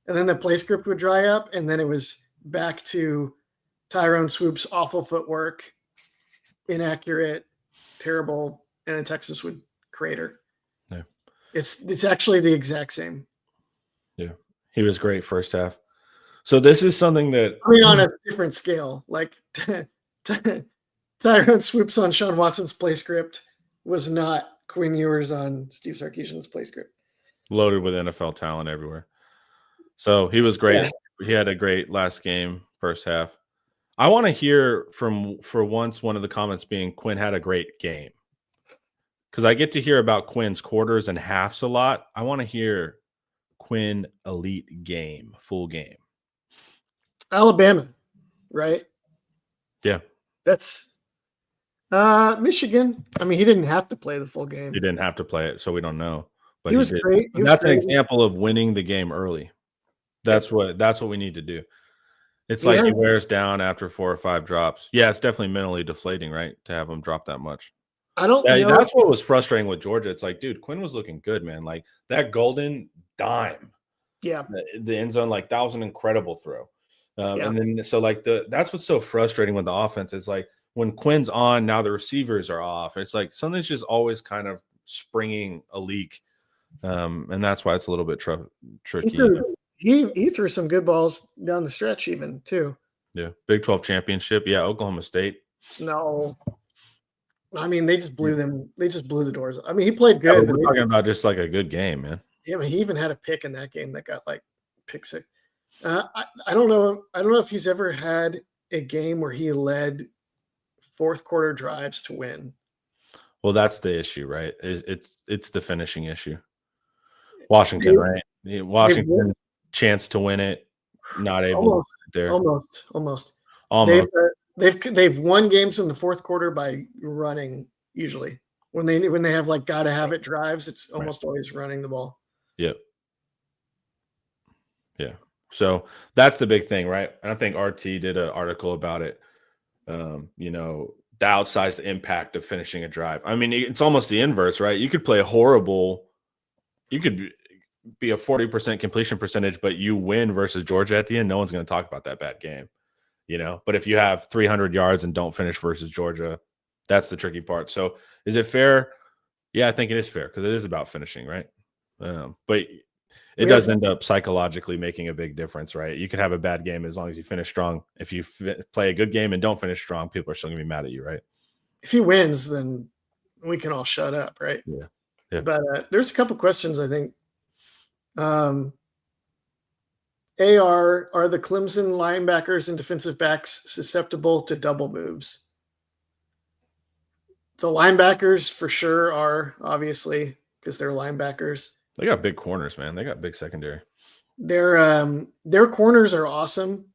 And then the play script would dry up, and then it was back to Tyrone Swoops' awful footwork, inaccurate, terrible, and then Texas would crater. Yeah. It's actually the exact same. Yeah. He was great first half. So this is something that on a different scale. Like Tyrone Swoops on Sean Watson's play script was not Quinn Ewers on Steve Sarkisian's play script. Loaded with NFL talent everywhere. So he was great. Yeah. He had a great last game, first half. I want to hear for once one of the comments being Quinn had a great game. Because I get to hear about Quinn's quarters and halves a lot. I want to hear Quinn elite game, full game. Alabama, right? Yeah. That's Michigan. I mean, he didn't have to play the full game. He didn't have to play it, so we don't know. But he was did. great. That's an example of winning the game early. That's what we need to do. It's like he wears down after 4 or 5 drops. Yeah, it's definitely mentally deflating, right? To have him drop that much. I don't know. That's what was frustrating with Georgia. It's like, dude, Quinn was looking good, man. Like that golden dime. Yeah. The end zone, like that was an incredible throw. Yeah. And then so like that's what's so frustrating with the offense. It's like when Quinn's on, now the receivers are off. It's like something's just always kind of springing a leak. And that's why it's a little bit tricky. He threw some good balls down the stretch even too. Yeah. Big 12 championship. Yeah. Oklahoma State. No. I mean, they just blew them. They just blew the doors. I mean, he played good. Yeah, we're talking about just like a good game, man. Yeah, I mean, he even had a pick in that game that got like pick six. I don't know. I don't know if he's ever had a game where he led fourth quarter drives to win. Well, that's the issue, right? It's the finishing issue. Washington, right? Washington chance to win it, not able there. Almost. They've won games in the fourth quarter by running. Usually, when they have like gotta have it drives, it's almost always running the ball. Yep. Yeah. So that's the big thing, right? And I think RT did an article about it. The outsized impact of finishing a drive. I mean, it's almost the inverse, right? You could play you could be a 40% completion percentage, but you win versus Georgia at the end. No one's going to talk about that bad game, But if you have 300 yards and don't finish versus Georgia, that's the tricky part. So is it fair? Yeah, I think it is fair because it is about finishing, right? But it does end up psychologically making a big difference, right? You could have a bad game as long as you finish strong. If you play a good game and don't finish strong, people are still going to be mad at you, right? If he wins, then we can all shut up, right? Yeah. But there's a couple questions, I think. Are the Clemson linebackers and defensive backs susceptible to double moves? The linebackers for sure are, obviously, because they're linebackers. They got big corners, man. They got big secondary. Their corners are awesome,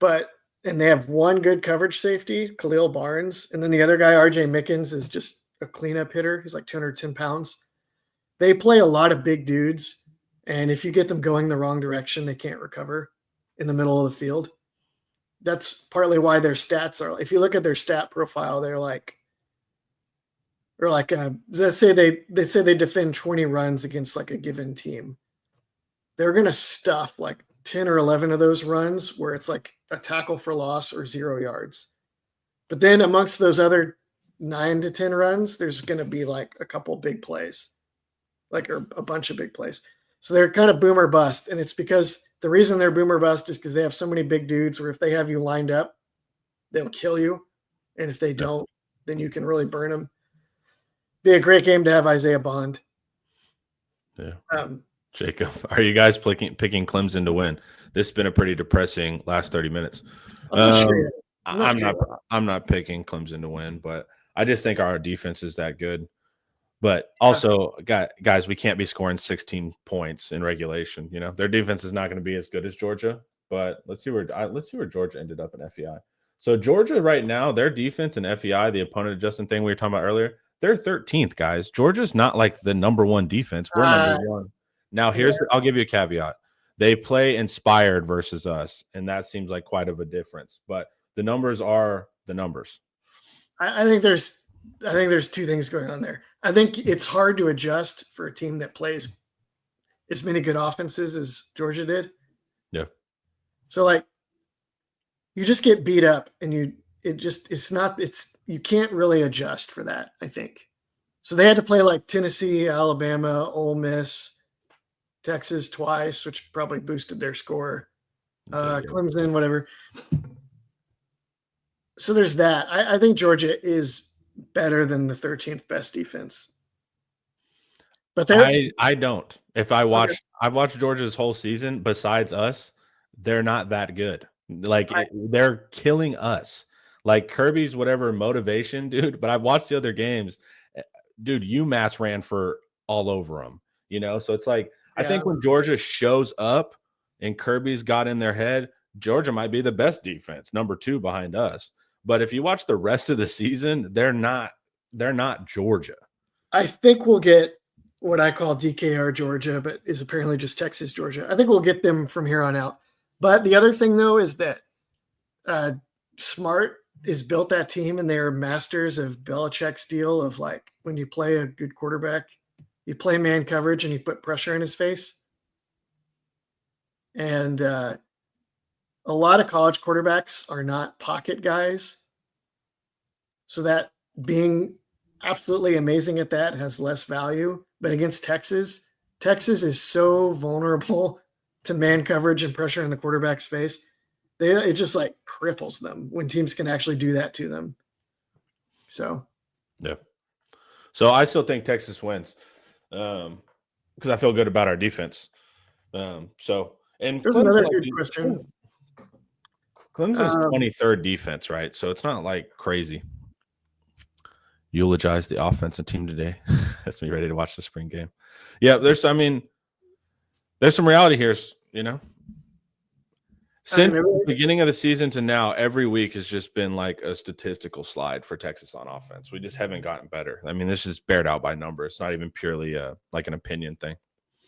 and they have one good coverage safety, Khalil Barnes, and then the other guy, RJ Mickens, is just a cleanup hitter. He's like 210 pounds. They play a lot of big dudes, and if you get them going the wrong direction, they can't recover in the middle of the field. That's partly why their stats are. If you look at their stat profile, they're like let's say they defend 20 runs against like a given team. They're going to stuff like 10 or 11 of those runs where it's like a tackle for loss or 0 yards. But then amongst those other 9 to 10 runs, there's going to be like a couple big plays, or a bunch of big plays. So they're kind of boom or bust. And it's because the reason they're boom or bust is because they have so many big dudes where if they have you lined up, they'll kill you. And if they don't, then you can really burn them. Be a great game to have Isaiah Bond. Yeah. Jacob, are you guys picking Clemson to win? This has been a pretty depressing last 30 minutes. I'm not sure yet. I'm not picking Clemson to win, but I just think our defense is that good. But also, guys, we can't be scoring 16 points in regulation. You know, their defense is not going to be as good as Georgia. But let's see where Georgia ended up in FEI. So Georgia right now, their defense in FEI, the opponent adjusting thing we were talking about earlier, they're 13th, guys. Georgia's not like the number one defense. We're number one. Now, I'll give you a caveat. They play inspired versus us, and that seems like quite of a difference. But the numbers are the numbers. I think there's two things going on there. I think it's hard to adjust for a team that plays as many good offenses as Georgia did. Yeah. So like you just get beat up and you can't really adjust for that, I think. So they had to play like Tennessee, Alabama, Ole Miss, Texas twice, which probably boosted their score. Clemson, whatever. So there's that. I think Georgia is better than the 13th best defense. But I don't. If I've watched Georgia's whole season, besides us, they're not that good. Like they're killing us. Like Kirby's whatever motivation, dude. But I've watched the other games, dude. UMass ran for all over them, you know. So it's like I think when Georgia shows up and Kirby's got in their head, Georgia might be the best defense, number 2 behind us. But if you watch the rest of the season, they're not Georgia. I think we'll get what I call DKR Georgia, but is apparently just Texas Georgia. I think we'll get them from here on out. But the other thing, though, is that Smart is built that team, and they're masters of Belichick's deal of like when you play a good quarterback, you play man coverage and you put pressure in his face. And a lot of college quarterbacks are not pocket guys. So that being absolutely amazing at that has less value. But against Texas is so vulnerable to man coverage and pressure in the quarterback's face. It just like cripples them when teams can actually do that to them. So, yeah. So I still think Texas wins because I feel good about our defense. And there's another good question. Clemson's 23rd defense, right? So it's not like crazy. Eulogize the offensive team today. That's me ready to watch the spring game. Yeah, there's some reality here, you know. Since the beginning of the season to now, every week has just been like a statistical slide for Texas on offense. We just haven't gotten better. I mean, this is bared out by numbers. It's not even purely like an opinion thing.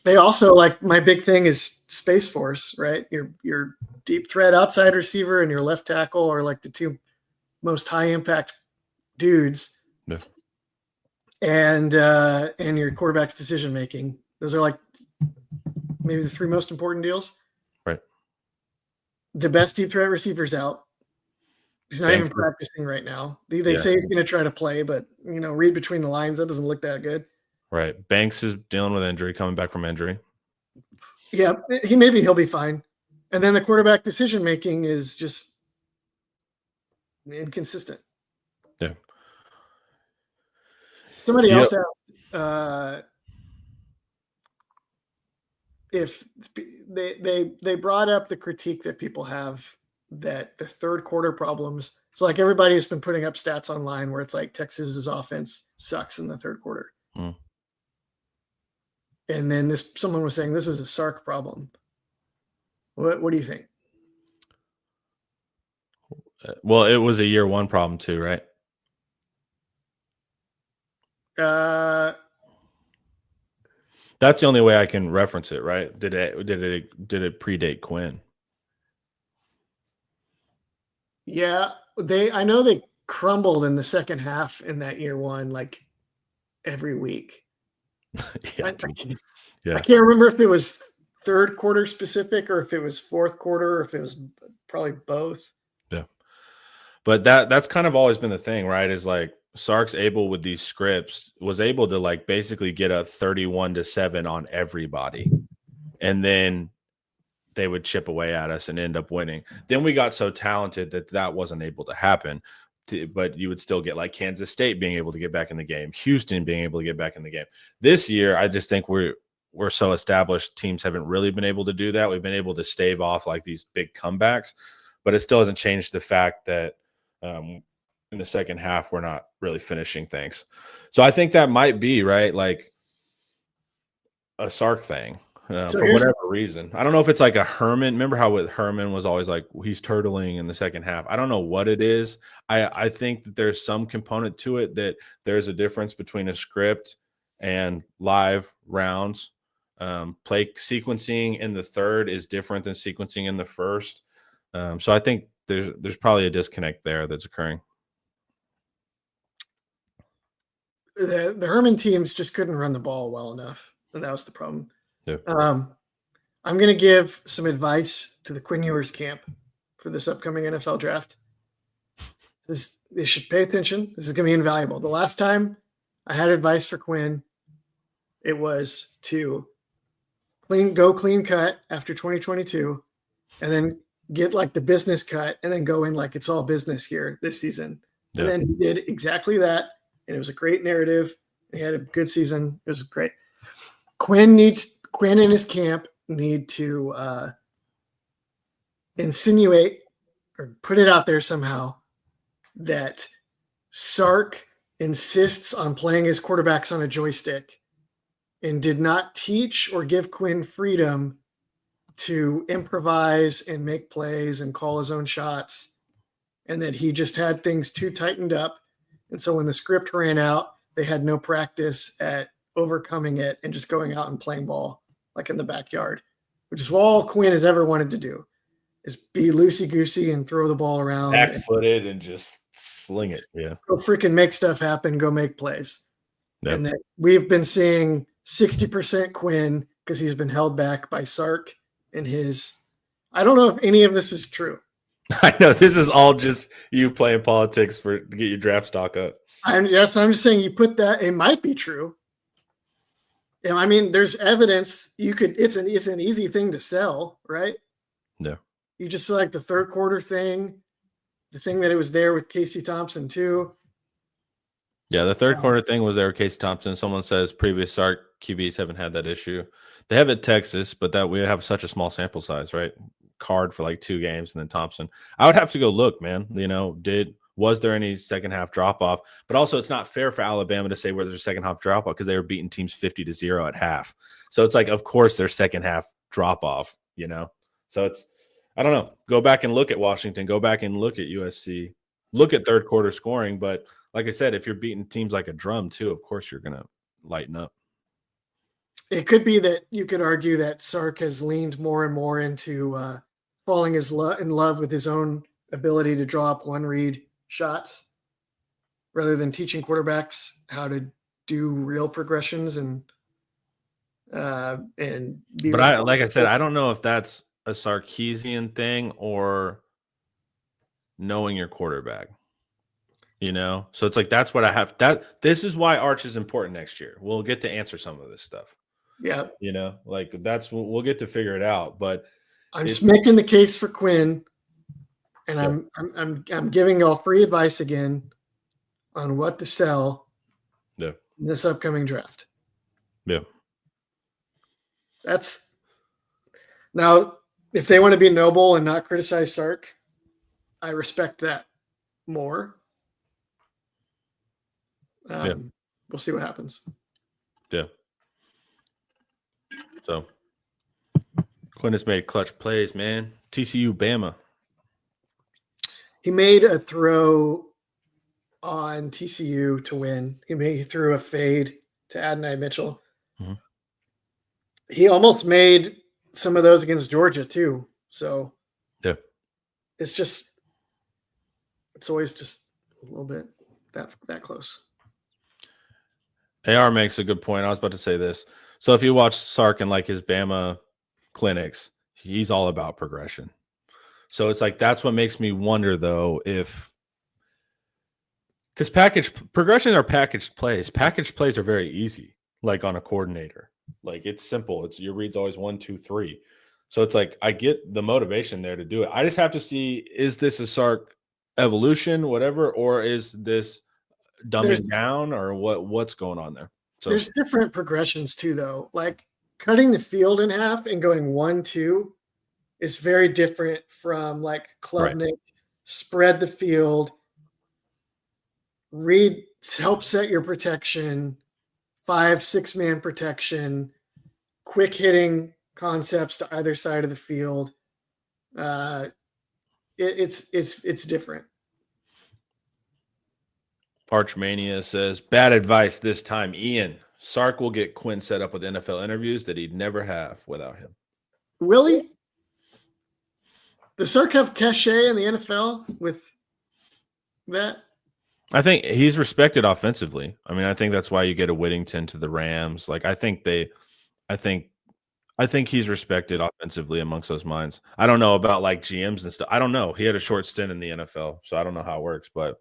They also, like, my big thing is Space Force, right? Your deep threat outside receiver and your left tackle are like the two most high impact dudes. Yeah. And your quarterback's decision making. Those are like maybe the 3 most important deals. Right. The best deep threat receiver's out. He's not even practicing right now. They say he's going to try to play, but read between the lines. That doesn't look that good. Right. Banks is dealing with injury, coming back from injury. Yeah, he'll be fine. And then the quarterback decision making is just inconsistent. Yeah. Somebody else asked if they brought up the critique that people have that the third quarter problems. It's like everybody has been putting up stats online where it's like Texas's offense sucks in the third quarter. Mm. And then someone was saying this is a Sark problem. What do you think? Well, it was a year 1 problem too, right? That's the only way I can reference it, right? Did it predate Quinn? Yeah, I know they crumbled in the second half in that year 1, like every week. Yeah. I can't remember if it was third quarter specific or if it was fourth quarter or if it was probably both. Yeah. But that's kind of always been the thing, right? Is like Sark's with these scripts was able to like basically get a 31-7 on everybody. And then they would chip away at us and end up winning. Then we got so talented that wasn't able to happen. But you would still get like Kansas State being able to get back in the game, Houston being able to get back in the game. This year, I just think we're we're so established, teams haven't really been able to do that. We've been able to stave off like these big comebacks, but it still hasn't changed the fact that in the second half, we're not really finishing things. So I think that might be right, like a Sark thing for whatever reason. I don't know if it's like a Herman. Remember how with Herman was always like he's turtling in the second half. I don't know what it is. I think that there's some component to it that there's a difference between a script and live rounds. Play sequencing in the third is different than sequencing in the first. So I think there's probably a disconnect there that's occurring. The Herman teams just couldn't run the ball well enough, and that was the problem. Yeah. I'm going to give some advice to the Quinn Ewers camp for this upcoming NFL draft. They should pay attention. This is going to be invaluable. The last time I had advice for Quinn, it was to go clean cut after 2022, and then get like the business cut, and then go in like it's all business here this season. Yeah. And then he did exactly that, and it was a great narrative. He had a good season. It was great. Quinn and his camp need to insinuate or put it out there somehow that Sark insists on playing his quarterbacks on a joystick and did not teach or give Quinn freedom to improvise and make plays and call his own shots, and that he just had things too tightened up. And so when the script ran out, they had no practice at overcoming it and just going out and playing ball like in the backyard, which is all Quinn has ever wanted to do, is be loosey-goosey and throw the ball around. Back-footed and just sling it. Yeah. Go freaking make stuff happen, go make plays. Yep. And that we've been seeing 60% Quinn because he's been held back by Sark and his – I don't know if any of this is true. I know this is all just you playing politics to get your draft stock up. I'm just saying you put that – it might be true. And I mean, there's evidence you could – it's an easy thing to sell, right? Yeah. You just select the third quarter thing, the thing that it was there with Casey Thompson too. Yeah, the third quarter thing was there with Casey Thompson. Someone says previous Sark QBs haven't had that issue. They have at Texas, but that we have such a small sample size, right? Card for like 2 games and then Thompson. I would have to go look, man. You know, was there any second half drop off? But also, it's not fair for Alabama to say where there's a second half drop off because they were beating teams 50-0 at half. So it's like, of course, there's second half drop off. You know, so it's I don't know. Go back and look at Washington. Go back and look at USC. Look at third quarter scoring. But like I said, if you're beating teams like a drum too, of course you're gonna lighten up. It could be that you could argue that Sark has leaned more and more into falling in love with his own ability to draw up one read shots rather than teaching quarterbacks how to do real progressions and be. But like I said, I don't know if that's a Sarkisian thing or knowing your quarterback. You know, so it's like that's what I have. This is why Arch is important next year. We'll get to answer some of this stuff. Yeah, you know, like we'll get to figure it out. But I'm just making the case for Quinn, and I'm giving y'all free advice again on what to sell. Yeah. In this upcoming draft. Yeah. That's now if they want to be noble and not criticize Sark, I respect that more. We'll see what happens. Yeah. So Quinn has made clutch plays, man. TCU, Bama. He made a throw on TCU to win. He threw a fade to Adonai Mitchell. Mm-hmm. He almost made some of those against Georgia too. So yeah, it's always just a little bit that close. AR makes a good point. I was about to say this. So if you watch Sark in like his Bama clinics, he's all about progression. So it's like that's what makes me wonder though because progression are packaged plays. Packaged plays are very easy, like on a coordinator. Like it's simple. Your read's always 1, 2, 3. So it's like I get the motivation there to do it. I just have to see, is this a Sark evolution, whatever, or is this dumbing down or what's going on there? So there's different progressions too, though. Like cutting the field in half and going 1-2 is very different from like Klubnik, spread the field, help set your protection, 5-6 man protection, quick hitting concepts to either side of the field. It's different. Parchmania says, bad advice this time. Ian, Sark will get Quinn set up with NFL interviews that he'd never have without him. Will he? Does Sark have cachet in the NFL with that? I think he's respected offensively. I mean, I think that's why you get a Whittington to the Rams. Like, I think he's respected offensively amongst those minds. I don't know about like GMs and stuff. I don't know. He had a short stint in the NFL, so I don't know how it works. But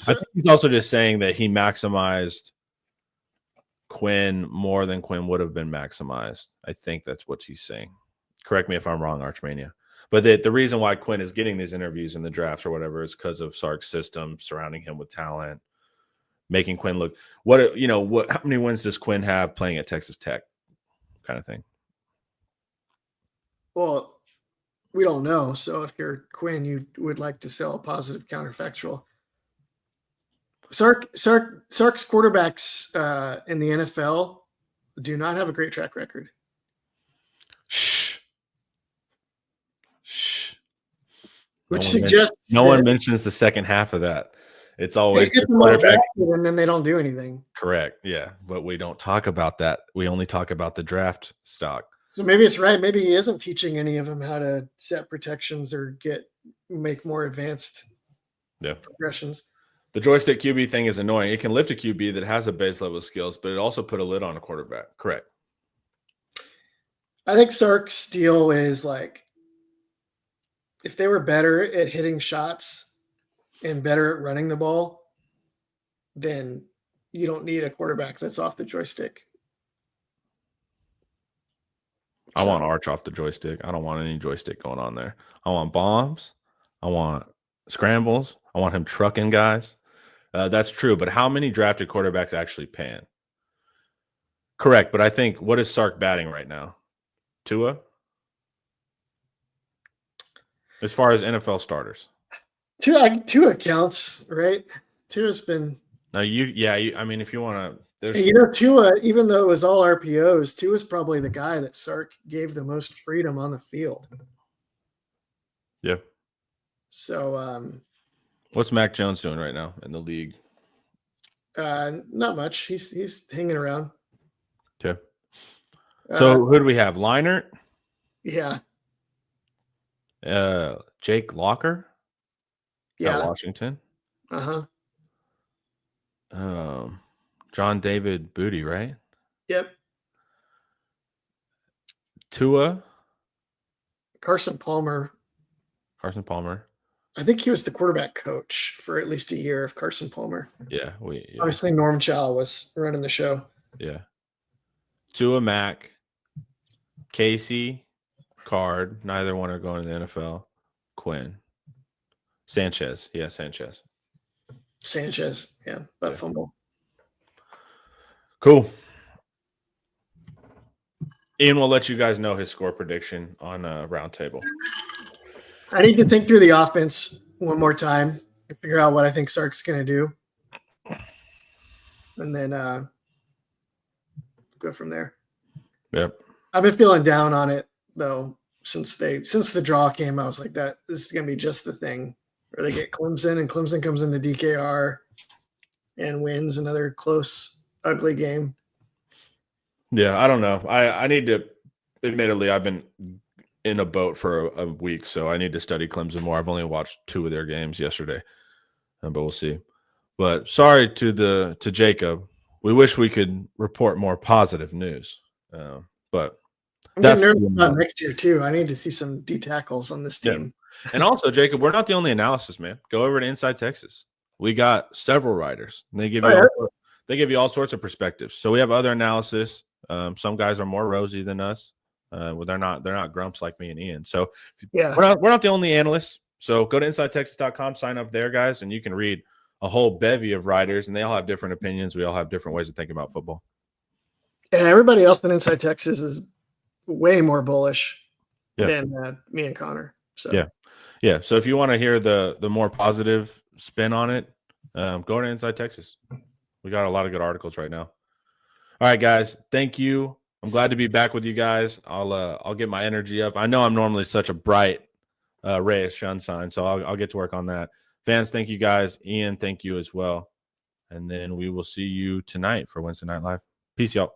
I think he's also just saying that he maximized Quinn more than Quinn would have been maximized. I think that's what he's saying. Correct me if I'm wrong, Archmania. But the reason why Quinn is getting these interviews in the drafts or whatever is because of Sark's system, surrounding him with talent, making Quinn look how many wins does Quinn have playing at Texas Tech, kind of thing. Well, we don't know. So if you're Quinn, you would like to sell a positive counterfactual. Sark's quarterbacks in the NFL do not have a great track record. Shh. Which suggests no one mentions the second half of that. It's always they get them all drafted and then they don't do anything. Correct. Yeah. But we don't talk about that. We only talk about the draft stock. So maybe it's right. Maybe he isn't teaching any of them how to set protections or make more advanced progressions. The joystick QB thing is annoying. It can lift a QB that has a base level of skills, but it also put a lid on a quarterback. Correct. I think Sark's deal is like, if they were better at hitting shots and better at running the ball, then you don't need a quarterback that's off the joystick. I want Arch off the joystick. I don't want any joystick going on there. I want bombs. I want scrambles. I want him trucking guys. That's true. But how many drafted quarterbacks actually pan? Correct. But I think, what is Sark batting right now? Tua? As far as NFL starters. Tua counts, right? Tua's been. Now I mean, if you want to. Tua, even though it was all RPOs, Tua's probably the guy that Sark gave the most freedom on the field. Yeah. So, what's Mac Jones doing right now in the league? Not much. He's hanging around. Okay. So who do we have? Leinart? Yeah. Jake Locker? Yeah. Washington. Uh-huh. John David Booty, right? Yep. Tua. Carson Palmer. I think he was the quarterback coach for at least a year of Carson Palmer. Yeah. Obviously, Norm Chow was running the show. Yeah. Tua, Mac, Casey, Card. Neither one are going to the NFL. Quinn. Sanchez. Yeah, Sanchez. Yeah. Butt fumble. Cool. Ian will let you guys know his score prediction on a round table. I need to think through the offense one more time and figure out what I think Sark's going to do. And then go from there. Yep. I've been feeling down on it, though, since the draw came. I was like, this is going to be just the thing where they get Clemson, and Clemson comes into DKR and wins another close, ugly game. Yeah, I don't know. I need to, admittedly, I've been in a boat for a week, so I need to study Clemson more. I've only watched 2 of their games yesterday, but we'll see. But sorry to Jacob. We wish we could report more positive news, but I'm getting nervous about next year too. I need to see some D tackles on this team. Yeah. And also, Jacob, we're not the only analysis, man. Go over to Inside Texas. We got several writers. And they give you all sorts of perspectives. So we have other analysis. Some guys are more rosy than us. Well, they're not grumps like me and Ian. So yeah, we're not the only analysts. So go to InsideTexas.com, sign up there, guys, and you can read a whole bevy of writers, and they all have different opinions. We all have different ways of thinking about football. And everybody else in Inside Texas is way more bullish Yeah. than me and Connor. So Yeah. Yeah. So if you want to hear the more positive spin on it, go to Inside Texas. We got a lot of good articles right now. All right, guys. Thank you. I'm glad to be back with you guys. I'll get my energy up. I know I'm normally such a bright ray of sunshine, so I'll get to work on that. Fans, thank you guys. Ian, thank you as well. And then we will see you tonight for Wednesday Night Live. Peace, y'all.